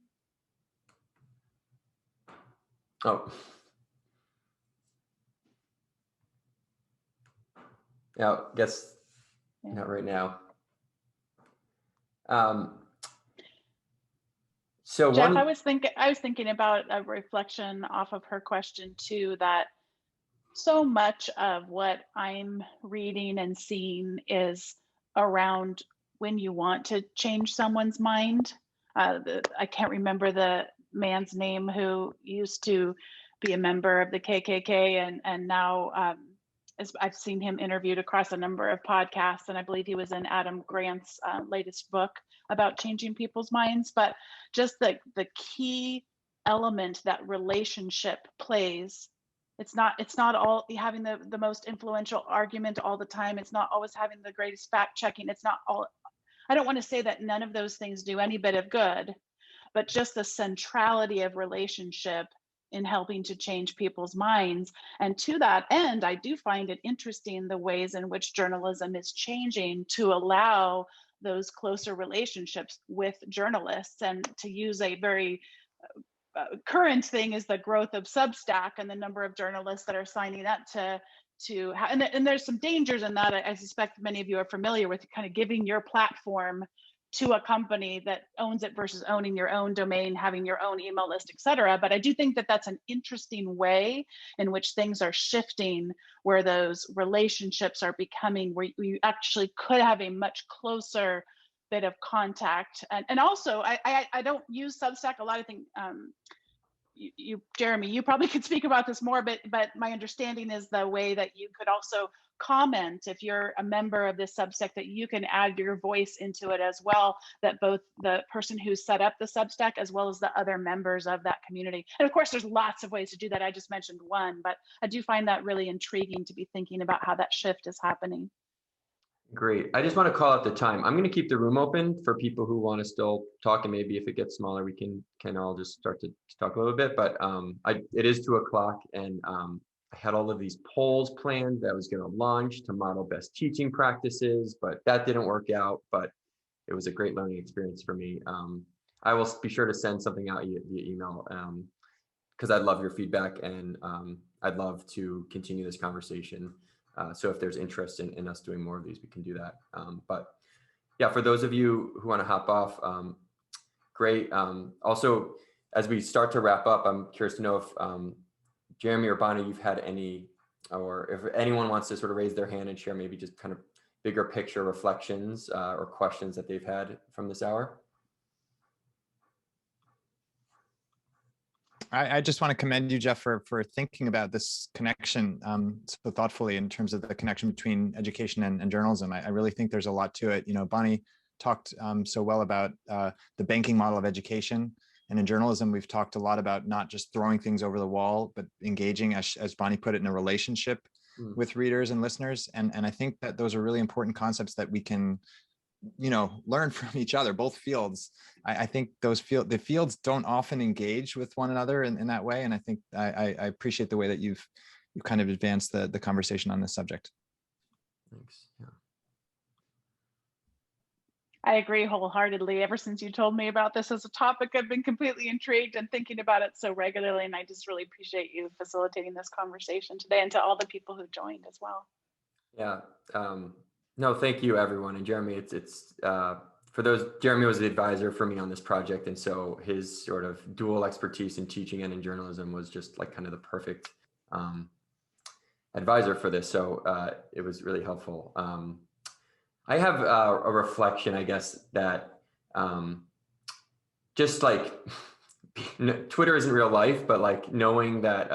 Oh. Yeah, I guess not right now. So
Jeff, I was thinking about a reflection off of her question too, that so much of what I'm reading and seeing is around when you want to change someone's mind. I can't remember the man's name who used to be a member of the KKK and now I've seen him interviewed across a number of podcasts, and I believe he was in Adam Grant's latest book about changing people's minds. But just the key element that relationship plays. It's not all having the most influential argument all the time. It's not always having the greatest fact checking. It's not all, I don't want to say that none of those things do any bit of good, but just the centrality of relationship in helping to change people's minds. And to that end, I do find it interesting the ways in which journalism is changing to allow those closer relationships with journalists. And to use a very current thing is the growth of Substack and the number of journalists that are signing up and there's some dangers in that. I suspect many of you are familiar with kind of giving your platform to a company that owns it versus owning your own domain, having your own email list, et cetera. But I do think that that's an interesting way in which things are shifting, where those relationships are becoming, where you actually could have a much closer bit of contact. And also, I don't use Substack a lot. I think Jeremy, you probably could speak about this more, but my understanding is the way that you could also comment if you're a member of this Substack, that you can add your voice into it as well, that both the person who set up the Substack as well as the other members of that community. And of course, there's lots of ways to do that. I just mentioned one, but I do find that really intriguing to be thinking about how that shift is happening.
Great. I just want to call out the time. I'm going to keep the room open for people who want to still talk, and maybe if it gets smaller, we can all just start to talk a little bit. But it is 2:00, and I had all of these polls planned that I was going to launch to model best teaching practices, but that didn't work out. But it was a great learning experience for me. I will be sure to send something out via email because I'd love your feedback, and I'd love to continue this conversation. So if there's interest in us doing more of these, we can do that. But yeah, for those of you who want to hop off, great. Also, as we start to wrap up, I'm curious to know if Jeremy or Bonni, you've had any, or if anyone wants to sort of raise their hand and share maybe just kind of bigger picture reflections or questions that they've had from this hour.
I just want to commend you, Jeff, for thinking about this connection so thoughtfully in terms of the connection between education and journalism. I really think there's a lot to it. You know, Bonni talked so well about the banking model of education. And in journalism, we've talked a lot about not just throwing things over the wall, but engaging, as Bonni put it, in a relationship with readers and listeners. And I think that those are really important concepts that we can, you know, learn from each other, both fields. I think the fields don't often engage with one another in that way. And I think I appreciate the way that you've kind of advanced the conversation on this subject.
Thanks. Yeah.
I agree wholeheartedly. Ever since you told me about this as a topic, I've been completely intrigued and thinking about it so regularly. And I just really appreciate you facilitating this conversation today, and to all the people who joined as well.
Yeah. No, thank you, everyone. And Jeremy, it's for those, Jeremy was the advisor for me on this project. And so his sort of dual expertise in teaching and in journalism was just like kind of the perfect advisor for this. So it was really helpful. I have a reflection, I guess, that just like Twitter isn't real life, but like knowing that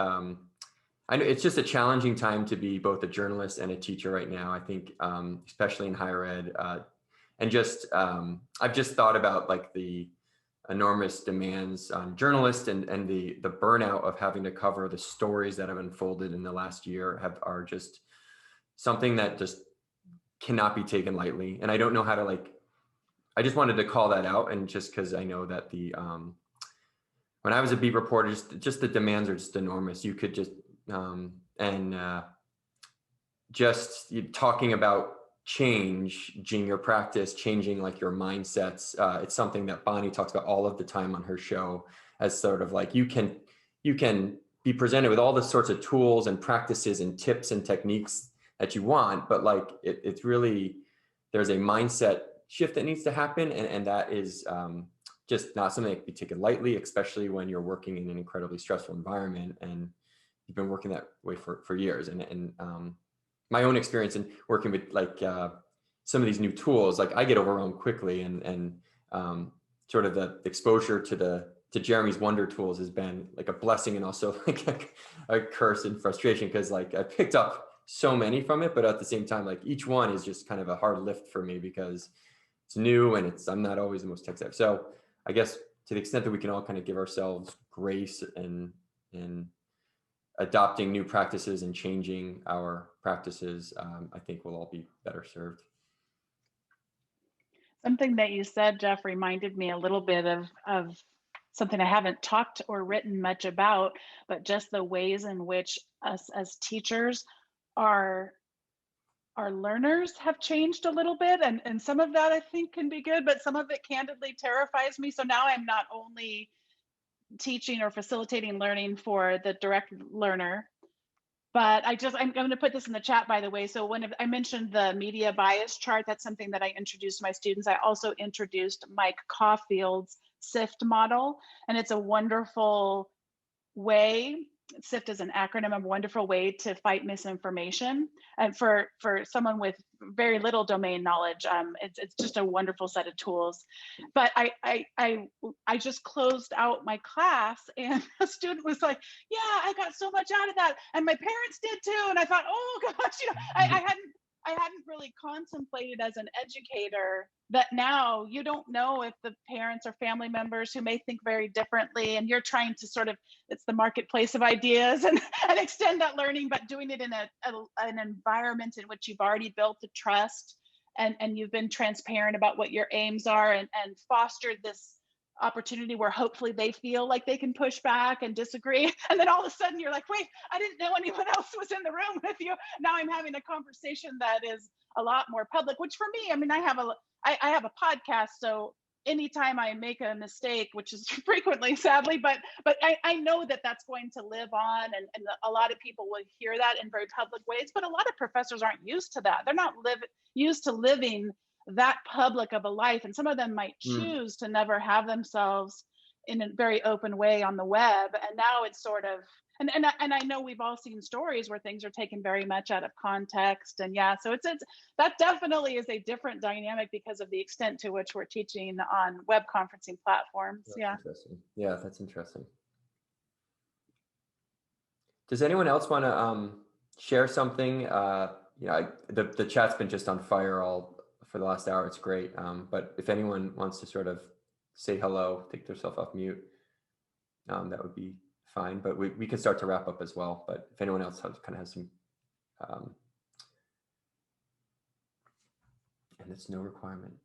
I know it's just a challenging time to be both a journalist and a teacher right now. I think, especially in higher ed, and just I've just thought about like the enormous demands on journalists and the burnout of having to cover the stories that have unfolded in the last year are just something that just cannot be taken lightly. And I don't know how to I just wanted to call that out, and just because I know that when I was a beat reporter, just the demands are just enormous. You could just just talking about changing your practice, changing like your mindsets. It's something that Bonni talks about all of the time on her show, as sort of like you can be presented with all the sorts of tools and practices and tips and techniques that you want, but like it's really, there's a mindset shift that needs to happen, and that is just not something that can be taken lightly, especially when you're working in an incredibly stressful environment, and you've been working that way for years. And my own experience in working with some of these new tools, like I get overwhelmed quickly, and sort of the exposure to Jeremy's wonder tools has been like a blessing, and also like a curse and frustration, because like I picked up so many from it, but at the same time, like each one is just kind of a hard lift for me because it's new and I'm not always the most tech savvy. So I guess to the extent that we can all kind of give ourselves grace in adopting new practices and changing our practices, I think we'll all be better served.
Something that you said, Jeff, reminded me a little bit of something I haven't talked or written much about, but just the ways in which us as teachers, our learners have changed a little bit. And some of that I think can be good, but some of it candidly terrifies me. So now I'm not only teaching or facilitating learning for the direct learner, but I'm going to put this in the chat, by the way. So when I mentioned the media bias chart, that's something that I introduced to my students. I also introduced Mike Caulfield's SIFT model, and it's a wonderful way SIFT is an acronym, a wonderful way to fight misinformation. And for someone with very little domain knowledge, it's just a wonderful set of tools. But I just closed out my class, and a student was like, "Yeah, I got so much out of that, and my parents did too." And I thought, "Oh gosh, I hadn't really contemplated as an educator that now you don't know if the parents or family members who may think very differently, and you're trying to sort of, it's the marketplace of ideas and extend that learning, but doing it in an environment in which you've already built the trust, and you've been transparent about what your aims are, and fostered this opportunity where hopefully they feel like they can push back and disagree. And then all of a sudden you're like, wait, I didn't know anyone else was in the room with you. Now I'm having a conversation that is a lot more public, which for me, I mean, I have a podcast, so anytime I make a mistake, which is frequently, sadly, but I know that that's going to live on, and a lot of people will hear that in very public ways, but a lot of professors aren't used to that. They're not used to living that public of a life, and some of them might choose to never have themselves in a very open way on the web. And now it's sort of, and I know we've all seen stories where things are taken very much out of context, and yeah, so it's that definitely is a different dynamic because of the extent to which we're teaching on web conferencing platforms.
That's interesting. Yeah, that's interesting. Does anyone else want to share something? The chat's been just on fire all for the last hour. It's great. But if anyone wants to sort of say hello, take themselves off mute, that would be fine. But we can start to wrap up as well. But if anyone else has some, and it's no requirement.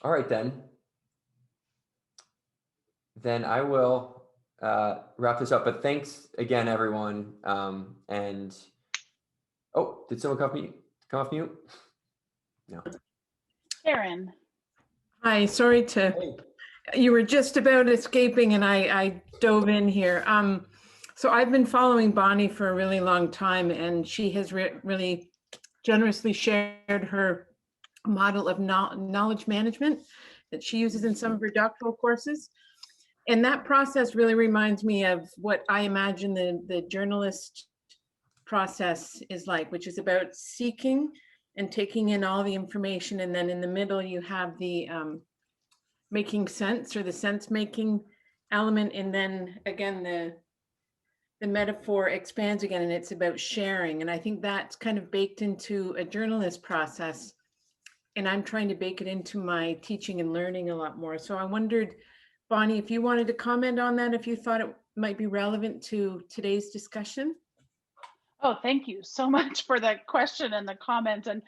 All right, then I will wrap this up. But thanks again, everyone. And oh, did someone come off mute? No.
Karen.
Hi, sorry to, you were just about escaping and I dove in here. So I've been following Bonni for a really long time, and she has really generously shared her model of knowledge management that she uses in some of her doctoral courses. And that process really reminds me of what I imagine the journalist process is like, which is about seeking and taking in all the information. And then in the middle, you have the making sense, or the sense making element. And then again, the metaphor expands again, and it's about sharing. And I think that's kind of baked into a journalist process. And I'm trying to bake it into my teaching and learning a lot more. So I wondered, Bonni, if you wanted to comment on that, if you thought it might be relevant to today's discussion.
Oh, thank you so much for the question and the comment. And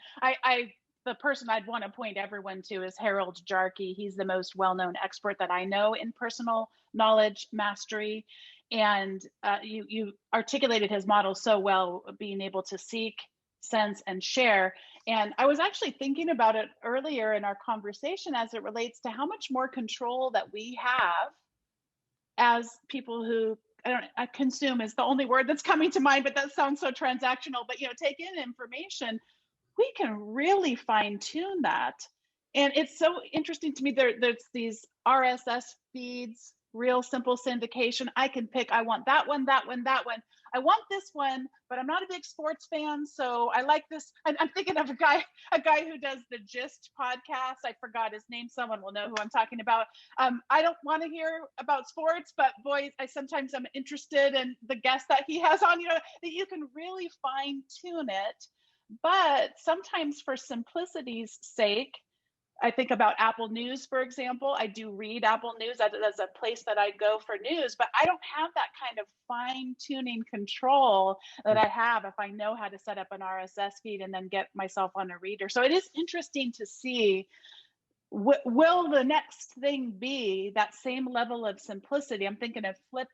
the person I'd want to point everyone to is Harold Jarkey. He's the most well-known expert that I know in personal knowledge mastery. And you articulated his model so well, being able to seek, sense, and share. And I was actually thinking about it earlier in our conversation as it relates to how much more control that we have as people who, I consume is the only word that's coming to mind, but that sounds so transactional, but take in information, we can really fine tune that. And it's so interesting to me, there's these RSS feeds, real simple syndication. I can pick, I want that one, that one, that one. I want this one, but I'm not a big sports fan, so I like this. I'm thinking of a guy who does the Gist podcast. I forgot his name. Someone will know who I'm talking about. I don't want to hear about sports, but boy, sometimes I'm interested in the guest that he has on, that you can really fine tune it. But sometimes for simplicity's sake, I think about Apple News, for example. I do read Apple News as a place that I go for news, but I don't have that kind of fine-tuning control that I have if I know how to set up an RSS feed and then get myself on a reader. So it is interesting to see, will the next thing be that same level of simplicity? I'm thinking of Flip,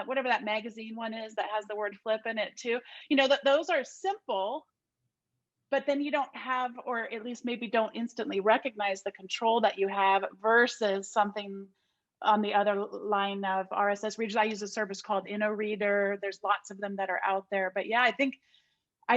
whatever that magazine one is that has the word flip in it too. That those are simple, but then you don't have, or at least maybe don't instantly recognize the control that you have versus something on the other line of RSS readers. I use a service called InnoReader. There's lots of them that are out there. But yeah, I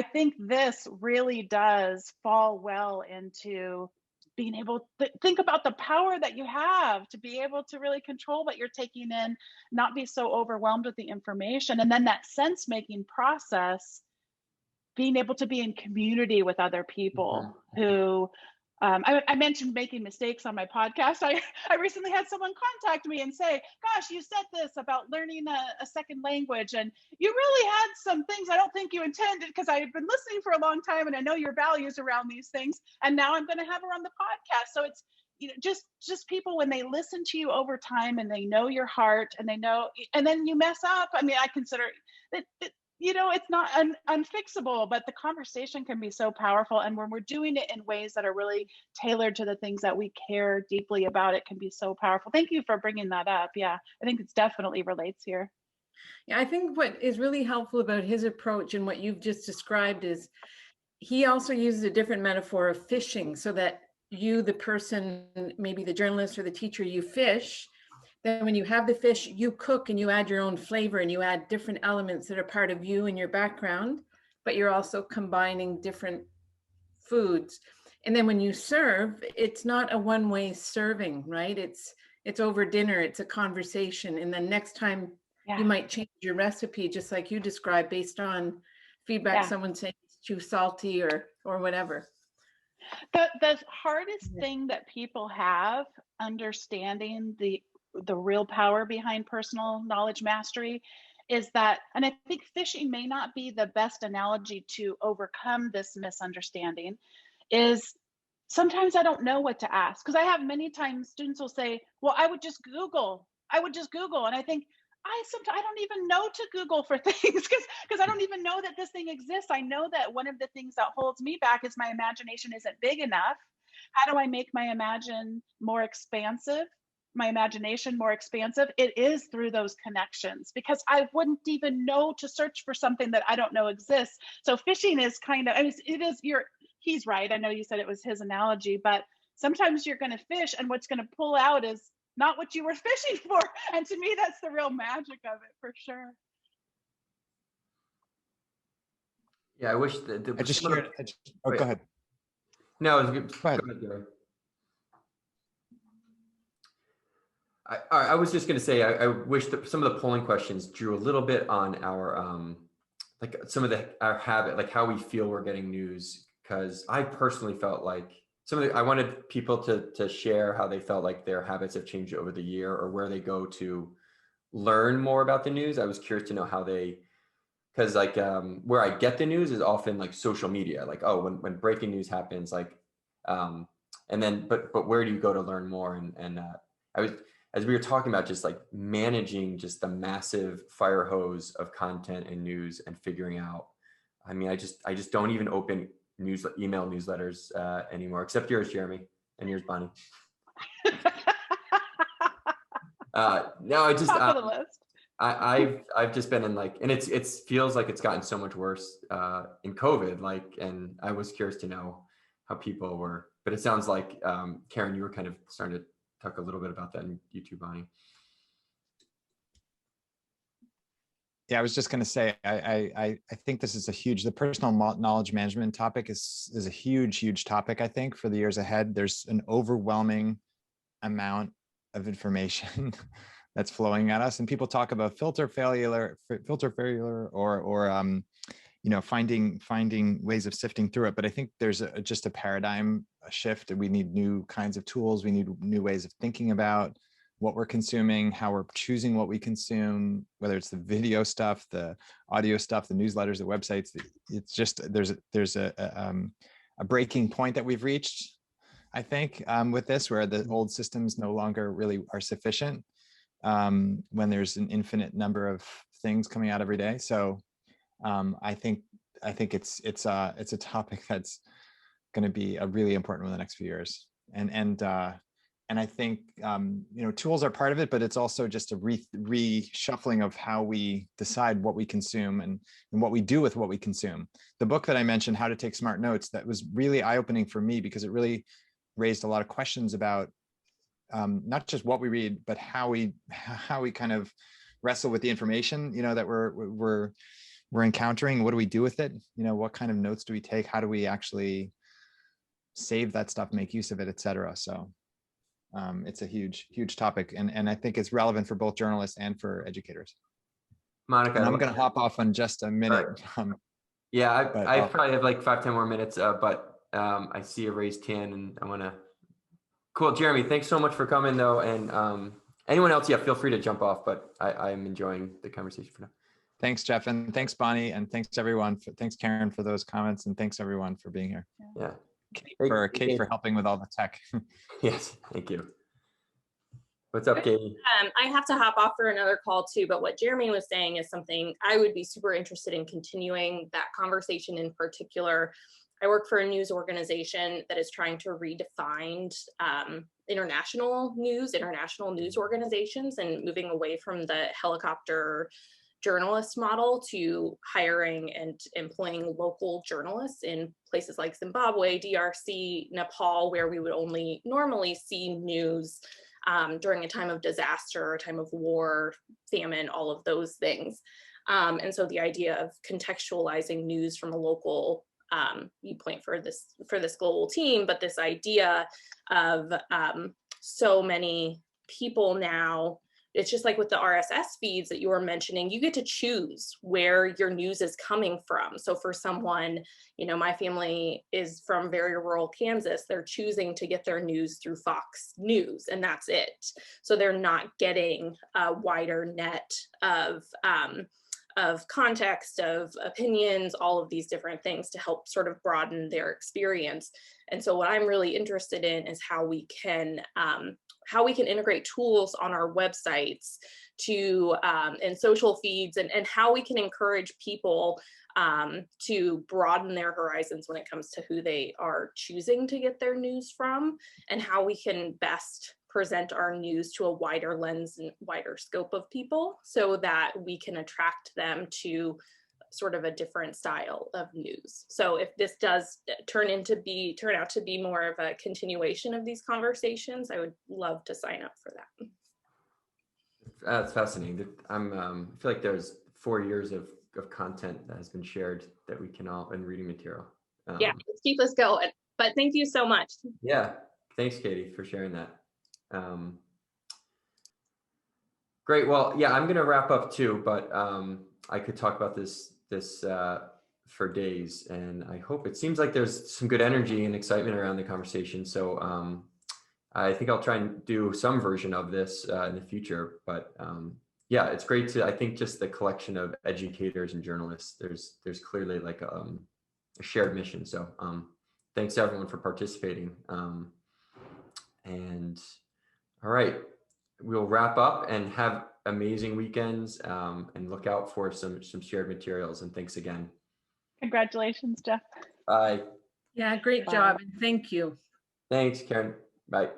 think this really does fall well into being able to think about the power that you have to be able to really control what you're taking in, not be so overwhelmed with the information. And then that sense making process, being able to be in community with other people who, I mentioned making mistakes on my podcast. I recently had someone contact me and say, gosh, you said this about learning a second language, and you really had some things I don't think you intended, because I've been listening for a long time and I know your values around these things, and now I'm going to have her on the podcast. So it's, just people, when they listen to you over time and they know your heart and they know, and then you mess up. I mean, I consider that, it's not unfixable, but the conversation can be so powerful. And when we're doing it in ways that are really tailored to the things that we care deeply about, it can be so powerful. Thank you for bringing that up. Yeah, I think it's definitely relates here.
Yeah, I think what is really helpful about his approach and what you've just described is he also uses a different metaphor of fishing, so that you, the person, maybe the journalist or the teacher, you fish. Then when you have the fish, you cook and you add your own flavor and you add different elements that are part of you and your background, but you're also combining different foods. And then when you serve, it's not a one-way serving, right? It's over dinner, it's a conversation. And then next time you might change your recipe, just like you described, based on feedback, someone saying it's too salty or whatever.
The hardest thing that people have understanding the real power behind personal knowledge mastery is that, and I think fishing may not be the best analogy to overcome this misunderstanding, is sometimes I don't know what to ask. Because I have many times students will say, well, I would just Google. And I think, I don't even know to Google for things, because I don't even know that this thing exists. I know that one of the things that holds me back is my imagination isn't big enough. How do I make my imagination more expansive? It is through those connections, because I wouldn't even know to search for something that I don't know exists. So fishing is kind of, he's right. I know you said it was his analogy, but sometimes you're going to fish and what's going to pull out is not what you were fishing for. And to me, that's the real magic of it, for sure.
Yeah, I wish
go ahead.
No, it was good.
Go ahead.
I was just going to say, I wish that some of the polling questions drew a little bit on our, like some of our habit, like how we feel we're getting news. Because I personally felt like I wanted people to share how they felt like their habits have changed over the year, or where they go to learn more about the news. I was curious to know how because like where I get the news is often like social media, like, oh, when breaking news happens, like, and then, but where do you go to learn more? And as we were talking about, just like managing just the massive fire hose of content and news and figuring out, I mean, I just don't even open email newsletters anymore, except yours, Jeremy, and yours, Bonni. No, I just,
top of the list.
I've just been in like, and it feels like it's gotten so much worse in COVID, like, and I was curious to know how people were, but it sounds like Karen, you were kind of starting to talk a little bit about that in you too, Bonni.
Yeah, I was just going to say, I think this is the personal knowledge management topic is a huge topic, I think, for the years ahead. There's an overwhelming amount of information that's flowing at us, and people talk about filter failure, or finding ways of sifting through it. But I think there's just a paradigm shift, and we need new kinds of tools. We need new ways of thinking about what we're consuming, how we're choosing what we consume, whether it's the video stuff, the audio stuff, the newsletters, the websites. It's just, there's a breaking point that we've reached, I think, with this, where the old systems no longer really are sufficient when there's an infinite number of things coming out every day. So I think it's a topic that's going to be a really important one in the next few years. And I think, tools are part of it, but it's also just a reshuffling of how we decide what we consume and what we do with what we consume. The book that I mentioned, How to Take Smart Notes, that was really eye-opening for me, because it really raised a lot of questions about not just what we read, but how we kind of wrestle with the information, that we're encountering. What do we do with it? What kind of notes do we take? How do we actually save that stuff, make use of it, etc. So it's a huge topic, and I think it's relevant for both journalists and for educators.
Monica,
And I'm going to hop off in just a minute.
Yeah, I
I'll-
probably have like 5-10 more minutes, but I see a raised hand and I want to. Cool, Jeremy, thanks so much for coming though. And anyone else, yeah, feel free to jump off, but I'm enjoying the conversation for now.
Thanks, Jeff, and thanks, Bonni, and thanks everyone. Thanks, Karen, for those comments, and thanks everyone for being here.
Yeah.
Kate for helping with all the tech.
Yes, thank you. What's up, Katie?
I have to hop off for another call too, but what Jeremy was saying is something I would be super interested in continuing that conversation. In particular, I work for a news organization that is trying to redefine international news organizations, and moving away from the helicopter journalist model to hiring and employing local journalists in places like Zimbabwe, DRC, Nepal, where we would only normally see news during a time of disaster, a time of war, famine, all of those things. And so the idea of contextualizing news from a local viewpoint for this global team, but this idea of so many people now, it's just like with the RSS feeds that you were mentioning, you get to choose where your news is coming from. So for someone, my family is from very rural Kansas, they're choosing to get their news through Fox News, and that's it. So they're not getting a wider net of context, of opinions, all of these different things to help sort of broaden their experience. And so what I'm really interested in is how we can integrate tools on our websites to and social feeds, and how we can encourage people to broaden their horizons when it comes to who they are choosing to get their news from, and how we can best present our news to a wider lens and wider scope of people so that we can attract them to sort of a different style of news. So if this does turn out to be more of a continuation of these conversations, I would love to sign up for that.
That's fascinating. I feel like there's 4 years of content that has been shared that we can all, and reading material.
Yeah, let's keep this going. But thank you so much.
Yeah, thanks, Katie, for sharing that. Great. Well, yeah, I'm going to wrap up too, but I could talk about this for days, and I hope it seems like there's some good energy and excitement around the conversation. So I think I'll try and do some version of this in the future. But yeah, it's great to, I think, just the collection of educators and journalists. There's clearly like a shared mission. So thanks to everyone for participating. And all right, we'll wrap up and have amazing weekends, and look out for some shared materials. And thanks again.
Congratulations, Jeff.
Bye.
Yeah, great
Bye.
job, and thank you.
Thanks, Karen. Bye.